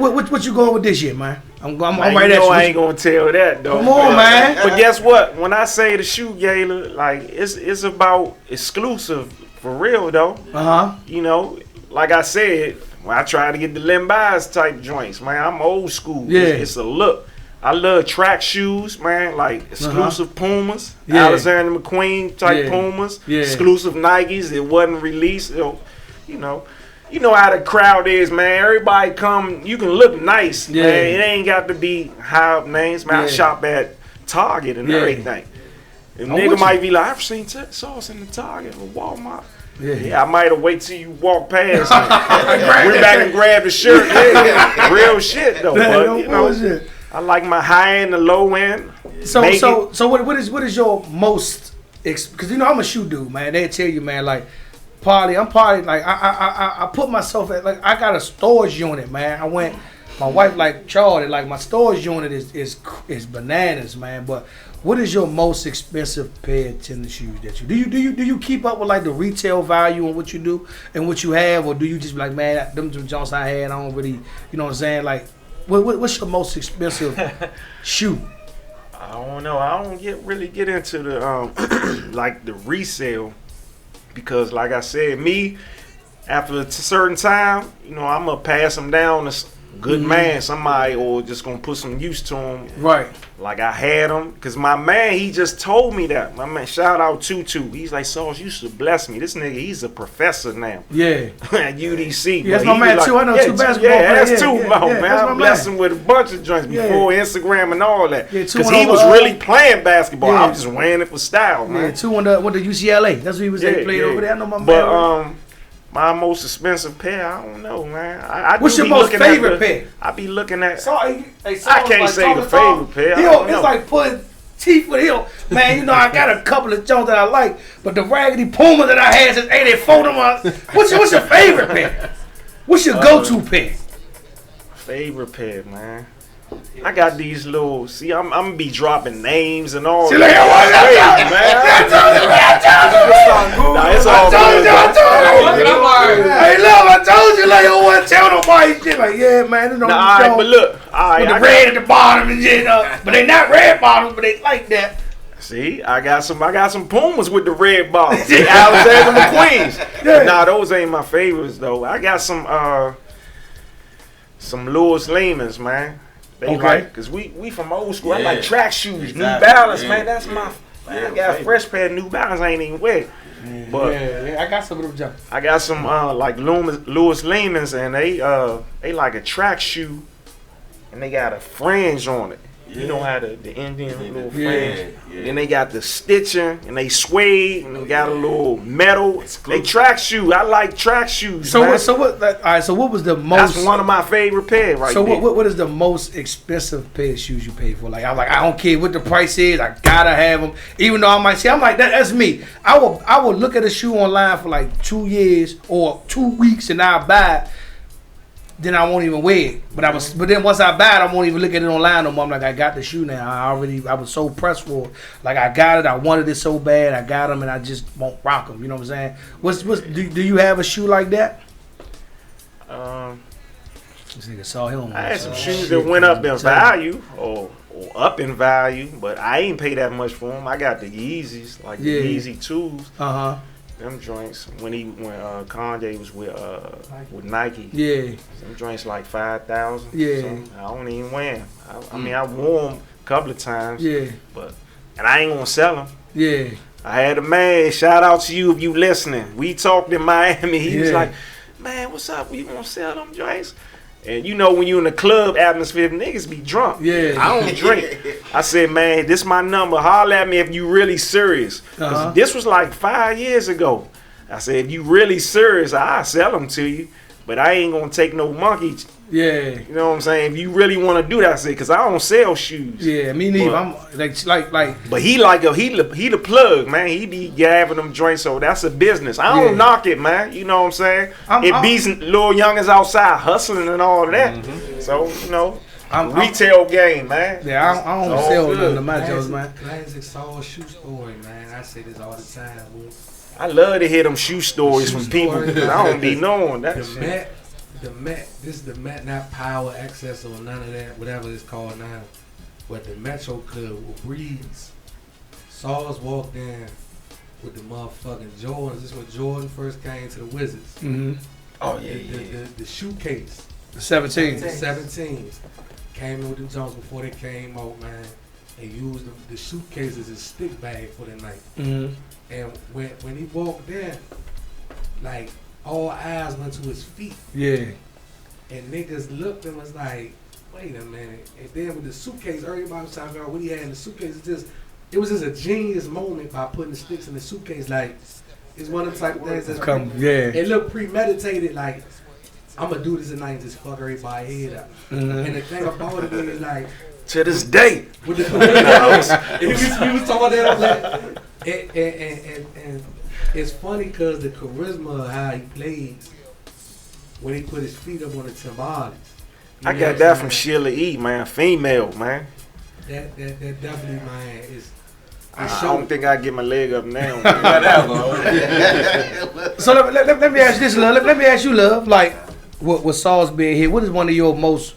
What you going with this year, man? I'm right at you. I ain't gonna tell that though. Come on, man. But guess what? When I say the shoe gala, like it's about exclusive for real though. You know, like I said, when I try to get the Limbis type joints, man, I'm old school. Yeah. It's a look. I love track shoes, man, like exclusive Pumas, Alexander McQueen type Pumas, exclusive Nikes that wasn't released. You know how the crowd is, man. Everybody come, you can look nice, man. It ain't got to be high up names, man. I shop at Target and everything. And nigga might be like, I've seen Sauce in the Target or Walmart. Yeah, I might have waited till you walk past me. Went back and grabbed the shirt. Real shit though. But, you know, I like my high end, the low end. So what is your most? Because you know I'm a shoe dude, man. They tell you, man, like. I'm probably like I put myself at, like, I got a storage unit, man. My wife like Charlie, like my storage unit is bananas, man. But what is your most expensive pair of tennis shoes that you do you keep up with like the retail value on what you do and what you have, or do you just be like, man, them Jones I had, I don't really, you know what I'm saying, like what's your most expensive shoe? I don't know. I don't really get into the like the resale. Because, like I said, me, after a certain time, you know, I'm going to pass them down to good man, somebody, or just going to put some use to them. Right. Like I had them. Because my man, he just told me that. My man, shout out Tutu. He's like, Sauce, you should bless me. This nigga, he's a professor now. Yeah. At UDC. Yeah, that's my man, too. I know two basketball players. Yeah, that's two, man. I'm blessing with a bunch of joints before Instagram and all that. Yeah, because he was really playing basketball. I was just wearing it for style, man. Yeah, two went to UCLA. That's what he was playing over there. I know my man. But, my most expensive pair, I don't know, man. What's your most favorite pair? I be looking at. I can't say the favorite pair. It's like putting teeth with him. Man, you know, I got a couple of Jones that I like, but the raggedy Puma that I had since 84, what's your favorite pair? What's your go-to pair? Favorite pair, man. I got these little. See, I'm gonna be dropping names and all. See, look at what It's all good. Hey, look, I told you, like, I want to tell nobody shit. Like, yeah, man, you know, all right, but look, all right, with the red at the bottom and shit, but they not red bottoms, but they like that. See, I got some Pumas with the red bottoms. Alexander McQueen's. Yeah. Nah, those ain't my favorites though. I got some Louis Lehman's, man. They like, cause we from old school. I like track shoes, New Balance, man. That's my. Man, I got a fresh pair of New Balance. I ain't even wear. But I got some of them jumps. I got some like Louis Lehman's, and they like a track shoe, and they got a fringe on it. You know how the Indian little fringe. Then they got the stitching, and they suede, and they got a little metal. They track shoe. I like track shoes. So man. what? All right. So what was the most? That's one of my favorite pairs right so there. what is the most expensive pair of shoes you paid for? Like I don't care what the price is. I gotta have them. Even though I might say I'm like that's me. I will look at a shoe online for like 2 years or 2 weeks and I'll buy it. Then I won't even wear it. But then once I buy it, I won't even look at it online no more. I'm like, I got the shoe now. I was so pressed for it. Like I got it. I wanted it so bad. I got them, and I just won't rock them. You know what I'm saying? Do you have a shoe like that? This nigga saw him. I had some shoes that went up in value or up in value, but I ain't pay that much for them. I got the Yeezys, like the Yeezy 2s. Them joints when Kanye was with Nike. Yeah. Them joints like 5,000. Yeah. So I don't even wear them. I mean I wore them a couple of times. Yeah. And I ain't gonna sell them. Yeah. I had a man. Shout out to you if you listening. We talked in Miami. He was like, "Man, what's up? We gonna sell them joints?" And you know when you in the club atmosphere, niggas be drunk. Yeah. I don't drink. I said, man, this my number. Holler at me if you really serious. Cause this was like 5 years ago. I said, if you really serious, I'll sell them to you. But I ain't gonna take no monkey. Yeah. You know what I'm saying? If you really want to do that, I said, cause I don't sell shoes. Yeah, me neither. I'm like. But he the plug, man. He be gabbing them joints, so that's a business. I don't knock it, man. You know what I'm saying? It beats little youngins outside hustling and all of that. Mm-hmm. So you know, retail game, man. Yeah, I don't sell none of my joints, man. Classic Saul shoe story, man. I say this all the time, boy. I love to hear them shoe stories from people because I don't be knowing that shit. The Met, this is the Met, not Power, Access, or none of that, whatever it's called now. But the Metro Club with Breeze. Sauls walked in with the motherfucking Jordans. This is when Jordan first came to the Wizards. Mm-hmm. Oh, yeah, the shoe case. The 17s. The 17s. Came in with them Jones before they came out, man. They used the suitcase as a stick bag for the night. Mm-hmm. And when he walked in, like, all eyes went to his feet. Yeah. And niggas looked and was like, wait a minute. And then with the suitcase, everybody was talking about what he had in the suitcase. It was just a genius moment by putting the sticks in the suitcase. Like, it's one of the type of things that's it looked premeditated, like, I'm going to do this tonight and just fuck everybody head up. Mm-hmm. And the thing about it is, like, to this day. With the, he was talking about that. And it's funny because the charisma of how he plays when he put his feet up on the timbales. I got that from Sheila E, man. Female, man. That definitely, man, is. I don't think I get my leg up now. So let me ask you this, Love. Let me ask you, Love. Like, with Saul's being here, what is one of your most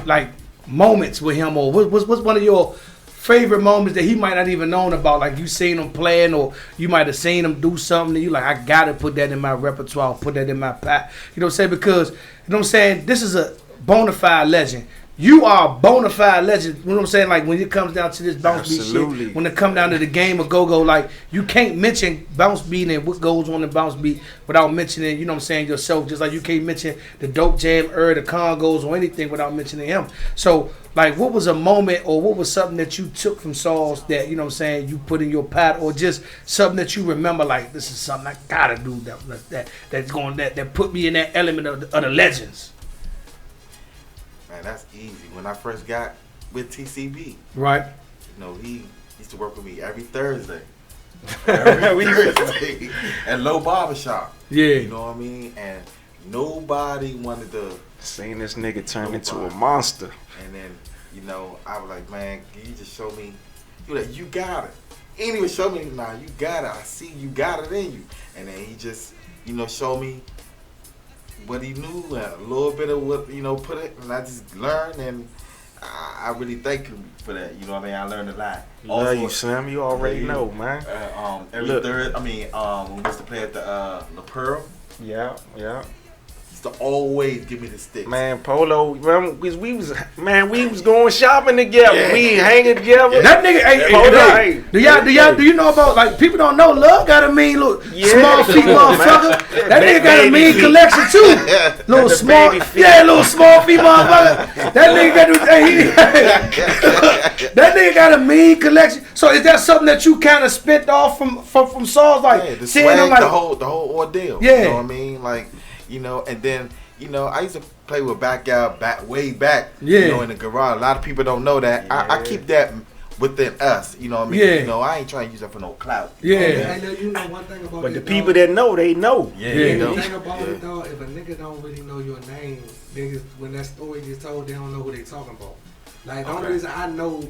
like moments with him, or what's one of your favorite moments that he might not even known about? Like you seen him playing, or you might have seen him do something, and you like, I gotta put that in my repertoire, put that in my pack. You know what I'm saying? Because you know what I'm saying. This is a bona fide legend. You are a bona fide legend. You know what I'm saying? Like when it comes down to this BounceBeat shit, when it comes down to the game of go-go, like you can't mention BounceBeat and what goes on in BounceBeat without mentioning, you know what I'm saying, yourself. Just like you can't mention the Dope Jam or the Congos or anything without mentioning him. So like what was a moment or what was something that you took from Saul's that, you know what I'm saying, you put in your pot, or just something that you remember like this is something I gotta do that put me in that element of the legends. Man, that's easy. When I first got with TCB, right? You know, he used to work with me every Thursday. Every Thursday at Low Barbershop. Yeah. You know what I mean? And nobody wanted to. Seeing this nigga turn into a monster. And then, I was like, man, can you just show me? He was like, you got it. He didn't even show me, nah, you got it. I see you got it in you. And then he just, showed me what he knew, a little bit of what, put it, and I just learned, and I really thank him for that. You know what I mean? I learned a lot. Love you, Sam. You already know, man. When we used to play at the La Pearl. Yeah. To always give me the sticks. Man, Polo, we was going shopping together. Yeah. We hanging together. Yeah. That nigga, hey, do you know about, like, people don't know, Love got a mean little small feet motherfucker. That nigga got a mean collection too. Little small feet motherfucker. That nigga got a mean collection. So is that something that you kind of spent off from songs, like, the swag, like, the whole ordeal. Yeah. You know what I mean? Like, and then, I used to play with way back, in the garage. A lot of people don't know that. Yeah. I keep that within us, you know what I mean? Yeah. I ain't trying to use that for no clout. Yeah. I know one thing about but the people that know, they know. Yeah. The thing about it, though, if a nigga don't really know your name, niggas, when that story gets told, they don't know who they talking about. Like, the only reason I know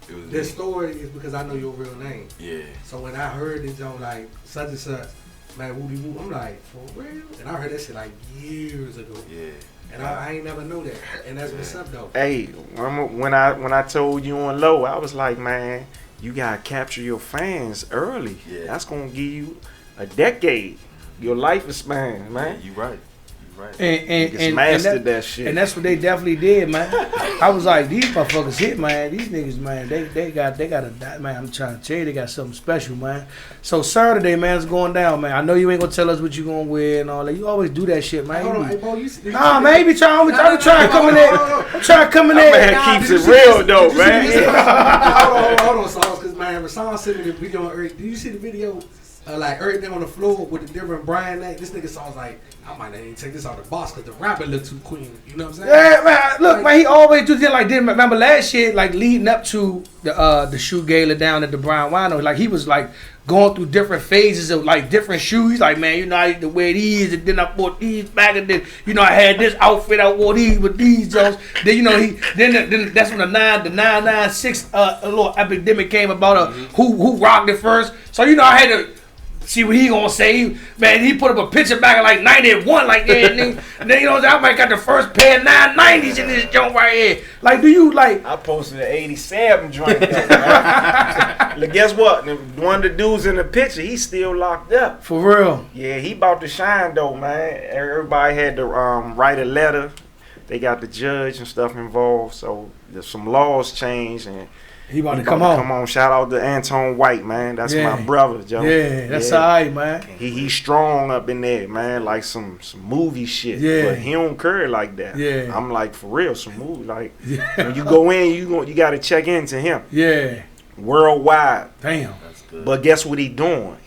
this story is because I know your real name. Yeah. So when I heard it, like, such and such, man, woody woo, I'm like, for real? And I heard that shit like years ago. Yeah. And I ain't never know that. And that's what's up though. Hey, when I told you on low, I was like, man, you gotta capture your fans early. Yeah. That's gonna give you a decade. Your life span, man. Yeah, you right. And mastered that shit. And that's what they definitely did, man. I was like, these motherfuckers hit, man. These niggas, man, they got a, man, I'm trying to tell you, they got something special, man. So Saturday, man, it's going down, man. I know you ain't gonna tell us what you gonna wear and all that. You always do that shit, man. Hold on, man, he be trying to come in there. I'm trying to come in there. Man, keeps it real, though, man. Hold on, Sauce, because, man, Rashawn sent me the video on Earth. Do you see the video? Like everything on the floor with the different brand name. This nigga Sauce like, I might not even take this out of the box because the rapper look too clean. You know what I'm saying? Yeah, man. Look, man, he always do that. Like, remember last year, like leading up to the shoe gala down at the Brown Wino, like he was like going through different phases of like different shoes. Like, man, I used to wear these, and then I bought these back, and then I had this outfit. I wore these with these Jones. Then then that's when the 996 little epidemic came about. Who rocked it first? So I had to see what he gonna say. Man, he put up a picture back in like 91, like and then I might got the first pair of 990s in this joint right here. Like, do you like? I posted an 87 joint. Look, guess what? One of the dudes in the picture, he's still locked up. For real? Yeah, he about to shine though, man. Everybody had to write a letter. They got the judge and stuff involved, so there's some laws changed and. He about to come on. Come on, shout out to Anton White, man. That's my brother, Joe. Yeah, that's all right, man. He's strong up in there, man. Like some movie shit. Yeah. But he don't curry like that. Yeah. I'm like, for real, some movie. Like, when you go in, you got to check into him. Yeah. Worldwide. Damn. That's good. But guess what he doing?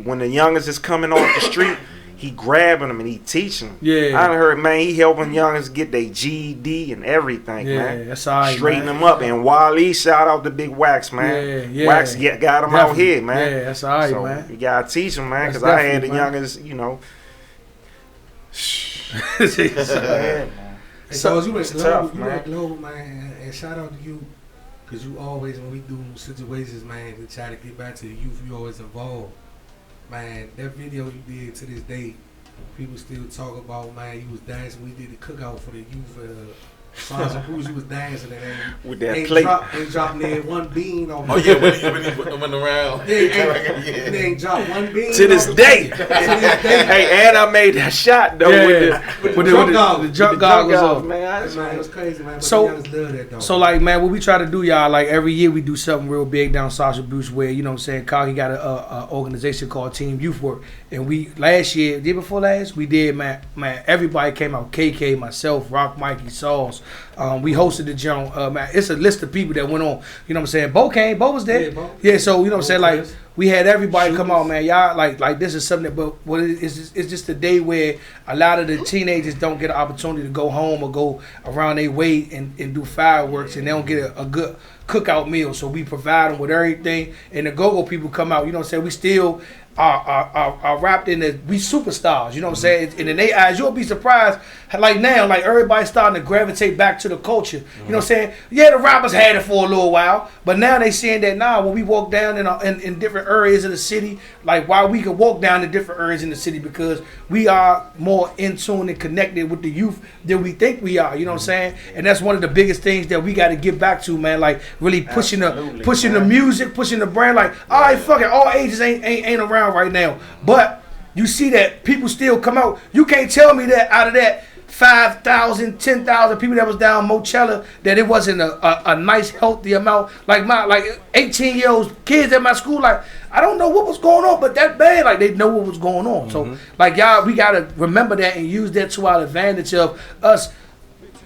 When the youngest is coming off the street, he grabbing them and he teaching them. Yeah. I done heard, man, he helping youngins get their GED and everything, man. Yeah, that's all right, straighten man. them up. And Wally, shout out to Big Wax, man. Yeah. Wax got him Definitely. out here, man. Yeah, that's all right, so man. You gotta teach them, man, That's because I had the definitely, youngins, So you went tough, global, man, and shout out to you, because you always, when we do situations, man, to try to get back to the youth, you always involved. Man, that video you did to this day, people still talk about, man, you was dancing. We did the cookout for the youth. Sons and Bruce, you was dancing and with that plate. Ain't dropping there one bean on me. Oh yeah, when he went around. They ain't dropped one bean. To this day. Hey, and I made that shot though with the drunk goggles, man. It was crazy, man. But So, the youngins love that, though. So like, man, what we try to do, y'all, like every year we do something real big down Sasha Bruce where, you know what I'm saying, Coggy got a organization called Team Youth Work. And we year before last, we did, man, everybody came out. KK, myself, Rock Mikey, Sauce. We hosted the joint. Man, it's a list of people that went on. You know what I'm saying? Bo came. Bo was there. Yeah, Bo. Yeah, so you know what I'm saying? Like, we had everybody come out, man. Y'all, like this is something that, but what it's just a day where a lot of the teenagers don't get an opportunity to go home or go around their way and do fireworks, and they don't get a good cookout meal. So we provide them with everything, and the go-go people come out. You know what I'm saying? We still are wrapped in the we superstars. You know what I'm saying? And in their eyes, you'll be surprised. Like now, like everybody's starting to gravitate back to the culture. You know what I'm saying? Yeah, the rappers had it for a little while, but now they seeing that now when we walk down in different areas of the city, like why we can walk down in different areas in the city because we are more in tune and connected with the youth than we think we are. You know what I'm saying? And that's one of the biggest things that we got to get back to, man. Like really pushing the music, pushing the brand. Like, all right, fuck it, all ages ain't around right now, but you see that people still come out. You can't tell me that out of that 5,000, 10,000 people that was down Mochella that it wasn't a nice healthy amount. Like my 18-year-old kids at my school, like I don't know what was going on, but that band, like they know what was going on. So like y'all, we gotta remember that and use that to our advantage of us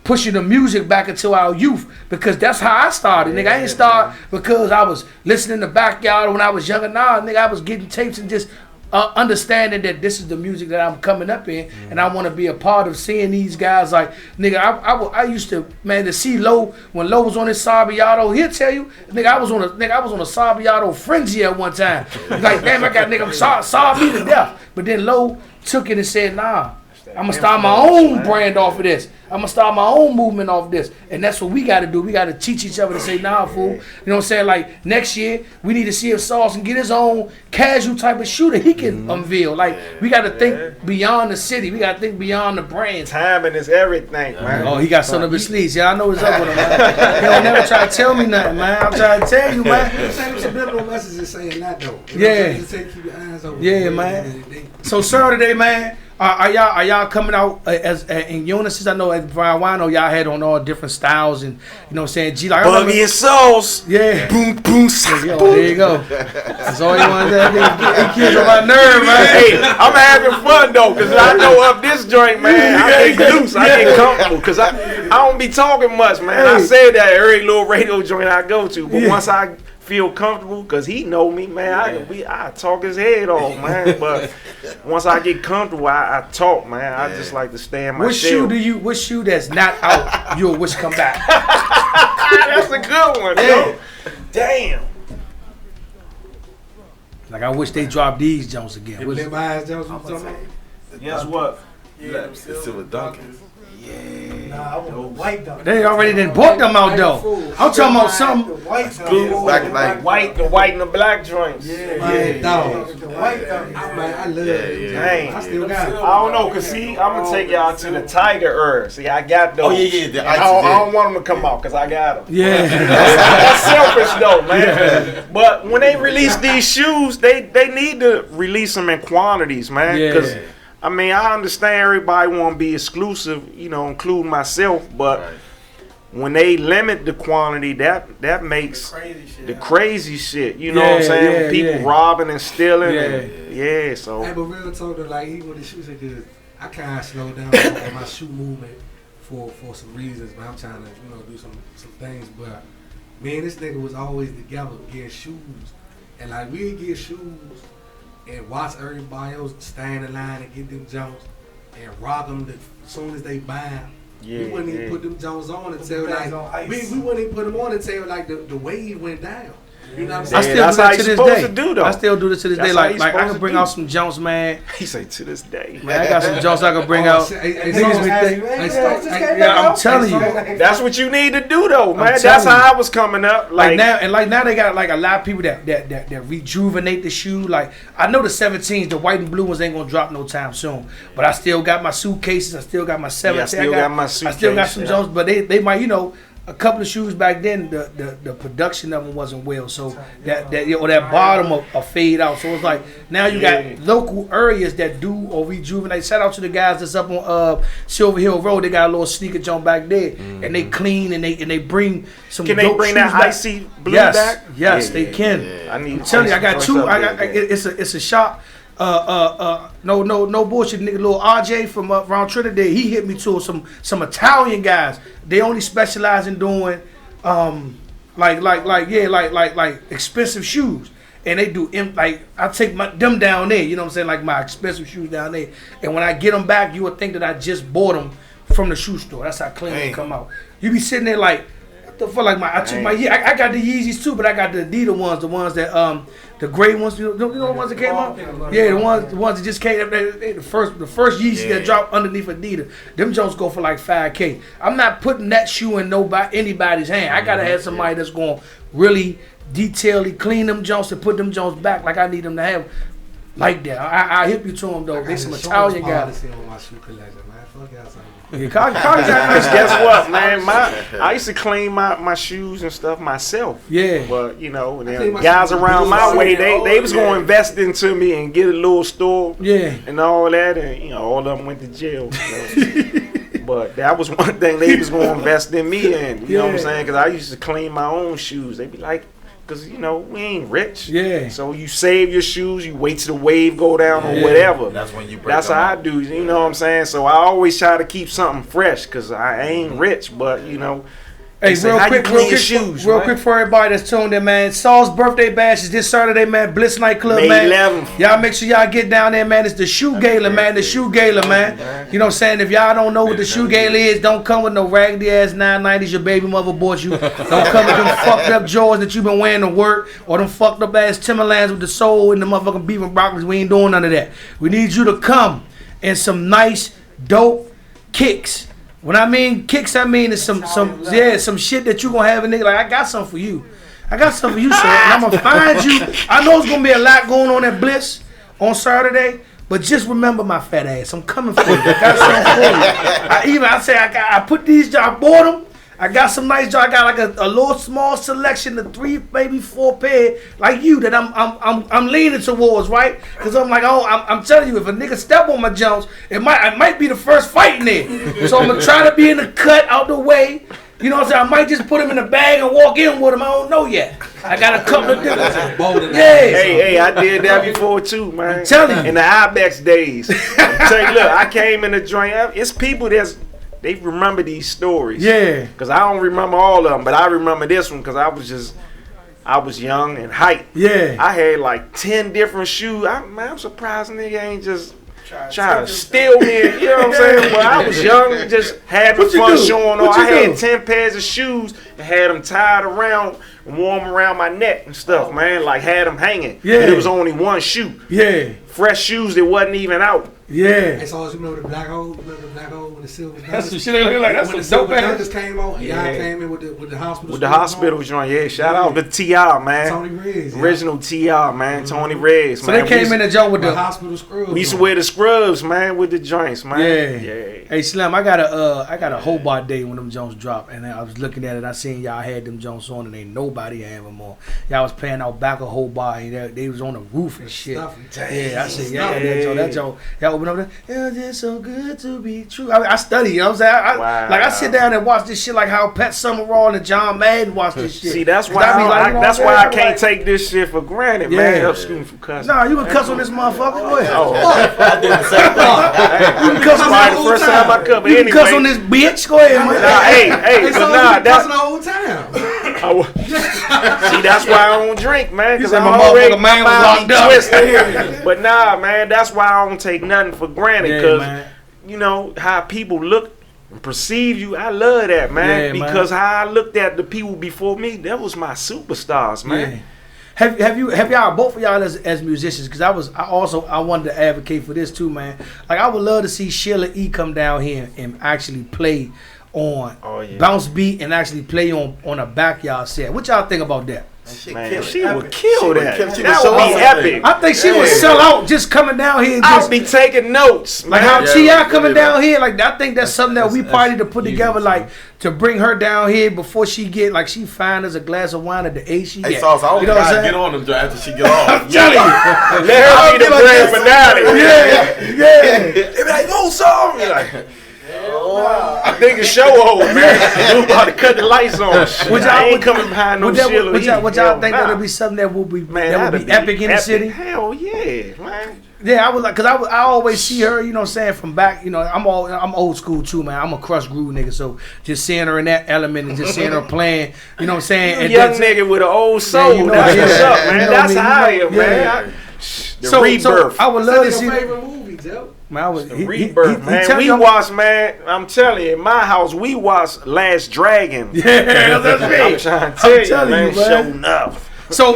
pushing the music back into our youth, because that's how I started, nigga. I ain't start because I was listening to Backyard when I was younger. Nah, nigga, I was getting tapes and just understanding that this is the music that I'm coming up in, and I want to be a part of seeing these guys. Like, nigga, I used to, man, to see Low when Low was on his Sabiato. He'll tell you, nigga, I was on a Sabiato frenzy at one time. Like, damn, I got nigga saw me to death. But then Low took it and said, nah, I'm gonna start my own brand off of this. I'm gonna start my own movement off this. And that's what we gotta do. We gotta teach each other to say, nah, fool. You know what I'm saying? Like next year, we need to see if Sauce can get his own casual type of shooter he can unveil. Like we gotta think beyond the city. We gotta think beyond the brand. Timing is everything, man. Oh, he got something up his sleeves. Yeah, I know what's up with him, man. He don't never try to tell me nothing, man. I'm trying to tell you, man. Same subliminal message is saying that though. Yeah. Keep your eyes open. Yeah, man. So Saturday, man. Are y'all coming out as in unison? I know at Brian Wino y'all had on all different styles and you know what I'm saying. G like Buggy and Sauce. Yeah. Boom boom. There you go. That's all you want to get kids on my nerve, man. Hey, I'm having fun though, cause I know up this joint, man. I get loose, I get comfortable, cause I don't be talking much, man. I said that every little radio joint I go to, but once I feel comfortable, cause he know me, man. I talk his head off, man. But once I get comfortable, I talk, man. I just like to stay in my shell. What shoe that's not out you'll wish come back? That's a good one, yo. Damn. Like I wish they dropped these Jones again. Guess what? Yeah, it's Silver Duncan. Nah, I want the white dunk. They already done bought them out though. I'm talking about some white dunk. The white and the black joints. Yeah, dog. The white dunk. I love it. Dang. I still got it. I don't know, cause see, I'm gonna take y'all to the Tiger Earth. See, I got those. Oh yeah. I don't want them to come out, cause I got them. Yeah. That's selfish though, man. But when they release these shoes, they need to release them in quantities, man. Yeah. Cause I mean, I understand everybody want to be exclusive, you know, including myself, but when they limit the quantity, that makes the crazy shit. You know what I'm saying? People robbing and stealing. Yeah, so. Hey, but real talk though, like even with the shoes, because I kind of slowed down on my shoe movement for some reasons, but I'm trying to do some things. But me and this nigga was always together getting shoes, and like we'd get shoes and watch everybody else stand in line and get them Jones and rock them as soon as they buy them. We wouldn't even put them Jones on until like we wouldn't even put them on until like the wave went down. You know what I'm saying? I still do that to this day. I still do this to this day. Like I can bring out some Jones, man. He say to this day. Man, I got some Jones I can bring out. Niggas be thinking. Yeah, I'm telling you. That's what you need to do though, man. That's how I was coming up. Like now they got like a lot of people that rejuvenate the shoe. Like I know the 17s, the white and blue ones ain't gonna drop no time soon. But I still got my suitcases. I still got my 17. I still got my suitcase. I still got some Jones, but they might a couple of shoes back then, the production of them wasn't well, so that bottom will fade out. So it's like now you got local areas that do or rejuvenate. Shout out to the guys that's up on Silver Hill Road. They got a little sneaker joint back there, and they clean and they bring some. Can they bring that icy blue back? Yes, they can. I need. I'm telling you, I got two. It's a shop. No bullshit, nigga. Little RJ from around Trinidad, he hit me to some Italian guys. They only specialize in doing like expensive shoes, and they do like I take them down there. You know what I'm saying? Like my expensive shoes down there, and when I get them back, you would think that I just bought them from the shoe store. That's how clean they come out. You be sitting there like. What the fuck? Like I took I got the Yeezys too, but I got the Adidas ones, the ones that The gray ones, you know the ones that came out? Yeah, the ones that just came up. The first Yeezy that dropped underneath Adidas. Them Jones go for like $5K. I'm not putting that shoe in anybody's hand. I gotta have somebody that's gonna really detailedly clean them Jones and put them Jones back like I need them to have. Like that. I hip you to them though. They some Italian guys. Guess what, man? I used to clean my shoes and stuff myself. Yeah. But guys around my way, they was gonna invest into me and get a little store. Yeah. And all that, and all of them went to jail. But that was one thing they was gonna invest in me in. You know what I'm saying? Because I used to clean my own shoes. They be like, because we ain't rich. Yeah. So you save your shoes, you wait till the wave go down or whatever. That's when you break That's how I do. You know what I'm saying? So I always try to keep something fresh because I ain't rich, but Hey, real quick for everybody that's tuned in, man. Saul's birthday bash is this Saturday, man. Bliss Nightclub, May man. 11th. Y'all make sure y'all get down there, man. It's the Shoe Gala, man. The Shoe Gala, man. You know what I'm saying? If y'all don't know what the Shoe Gala is, don't come with no raggedy ass 990s your baby mother bought you. Don't come with them fucked up Jordans that you been wearing to work or them fucked up ass Timberlands with the sole and the motherfucking beef and broccoli. We ain't doing none of that. We need you to come in some nice, dope kicks. When I mean kicks, I mean it's some shit that you gonna have a nigga like, I got something for you. I got something for you, sir. And I'm gonna find you. I know it's gonna be a lot going on at Bliss on Saturday, but just remember my fat ass. I'm coming for you. I got something for you. I put these, I bought them. I got some nice job. I got like a little small selection of 3, maybe 4 pair like you that I'm leaning towards, right? Because I'm like, I'm telling you, if a nigga step on my Jones, it might be the first fight in there. So I'm gonna try to be in the cut out the way. You know what I'm saying? I might just put him in a bag and walk in with him. I don't know yet. I got a couple of different. Hey, I did that before too, man. I'm telling you. In the Ibex days. I'm telling you, look, I came in the joint. It's people they remember these stories. Yeah. Because I don't remember all of them, but I remember this one because I was young and hyped. Yeah. I had like 10 different shoes. I'm surprised nigga ain't just trying to steal me. You know what I'm saying? Well, I was young, just having fun showing off. I had 10 pairs of shoes and had them tied around and warm around my neck and stuff, man. Like had them hanging. Yeah. And it was only one shoe. Yeah. Fresh shoes that wasn't even out. Yeah. Hey, so you remember the black hole? Remember the black hole when the silver? That's some shit they look like. That's when some the dope silver ass. just came on. Yeah, I came in with the hospital. With the hospital joint, yeah. Shout out to T.R., man. Tony Reds. Original T.R., man. Tony Reds, so man. So they came in the joint with the hospital scrubs. We used to wear the scrubs, man, with the joints, man. Yeah. Yeah. Hey Slim, I got a Hobart day when them Jones dropped, and I was looking at it. I seen y'all had them Jones on, and ain't nobody had them on. Y'all was playing out back of Hobart, and they was on the roof and shit. Yeah, I said, that Jones. Y'all open up there. It's just so good to be true. I study, you know what I'm saying? I sit down and watch this shit like how Pat Summerall and John Madden watch this shit. See, that's why I can't take this shit for granted, man. Excuse me for cussing. Nah, you can cuss on this motherfucker. Go ahead. I did the same thing. You can cuss on the first time I come. You can cuss on this bitch. Go ahead, man. That's the whole time. See, that's why I don't drink, man. Because I'm my already motherfucker man was locked up. twisted. But nah, man, that's why I don't take nothing for granted. Because you know how people look and perceive you. I love that, man. Because how I looked at the people before me, that was my superstars, man. Yeah. Have y'all, both of y'all as musicians, because I wanted to advocate for this too, man. Like I would love to see Sheila E come down here and actually play on BounceBeat and actually play on a backyard set. What y'all think about that? Man, she would kill that. That would be epic. I think she would sell out just coming down here. I'll be taking notes. Like how T.I. coming down here. Like I think that's something that we probably need to put together. Like to bring her down here before she get like she fine as a glass of wine at the age she get. Hey, Sauce, I you know what I'm saying? get on them after she get off. I'm telling you. Let her be the grand finale. Yeah. They be like, "Oh, song." Like, I think the show over, man. We about to cut the lights on. I ain't coming behind no Sheila. What y'all think that'll be something that will be epic in the city? Hell yeah, man. Yeah, I was like, cause I always see her, you know what I'm saying, from back, you know, I'm old school too, man. I'm a Crush Groove nigga, so just seeing her in that element and just seeing her playing, you know what I'm saying? Young nigga with an old soul, you know, that's what's up, man. That's how I am, man. The rebirth. I would love to see favorite movie, Joe. Man, the rebirth, man. We watched, man. I'm telling you, in my house, we watched Last Dragon. Yeah, that's me. I'm trying to tell you, man. Show enough. So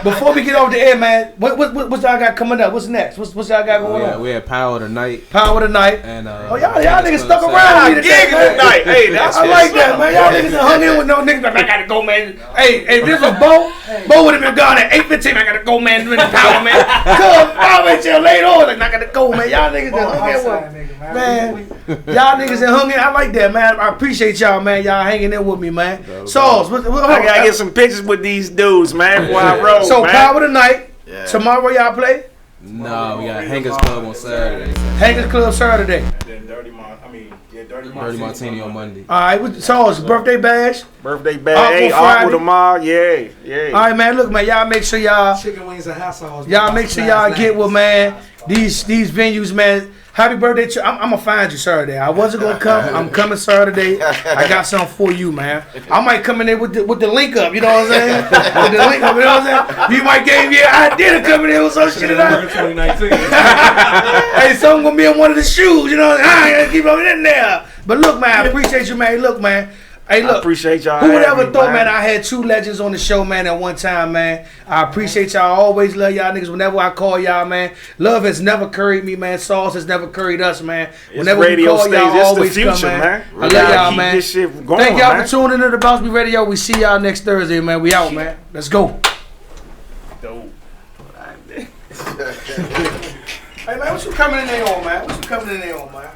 before we get off the air, man, what y'all got coming up? What's next? What's y'all got going on? We had Power Tonight. Power Tonight. And y'all niggas stuck around me today, man. Tonight. Hey, that's I like that, man. Y'all niggas done hung in with no niggas. I gotta go, man. Hey, if this was Bo would have been gone at 8:15. I gotta go, man. Doing the Power, man. Come, I'll wait till later on. Like, I gotta go, man. Y'all niggas done hung in with man. Y'all niggas done hung in. I like that, man. I appreciate y'all, man. Y'all hanging in with me, man. Sauce, I gotta get some pictures with these dudes, man. Before I roll, so man. Power Tonight. Yeah. Tomorrow y'all play? No, we got Hangers Club on Saturday. Hangers Club Saturday. And then Dirty Martini on Monday. All right, Sauce, birthday bash. Birthday bash. Hey, Aqua tomorrow. Yeah. All right, man. Look, man. Y'all make sure y'all chicken wings and hot sauce. Y'all make sure y'all get with man. These venues, man. Happy birthday to I'm gonna find you Saturday. I wasn't gonna come. I'm coming Saturday. I got something for you, man. I might come in there with the link up. You know what I'm saying? With the link up. You know what I'm saying? You might give me an idea to come in there with some shit. 2019. Hey, something gonna be in one of the shoes. You know what I'm saying? I ain't gonna keep it in there. But look, man. I appreciate you, man. Look, man. Hey, look, I appreciate y'all. Who would ever thought, man, I had two legends on the show, man, at one time, man. I appreciate y'all. I always love y'all niggas whenever I call y'all, man. Love has never curried me, man. Sauce has never curried us, man. Whenever we call y'all, always future, come, man. I love y'all, man. This shit going, Thank y'all man. for tuning into the BounceBeat Radio. We see y'all next Thursday, man. We out, man. Let's go. Dope. Hey, man, what you coming in there on, man? What you coming in there on, man?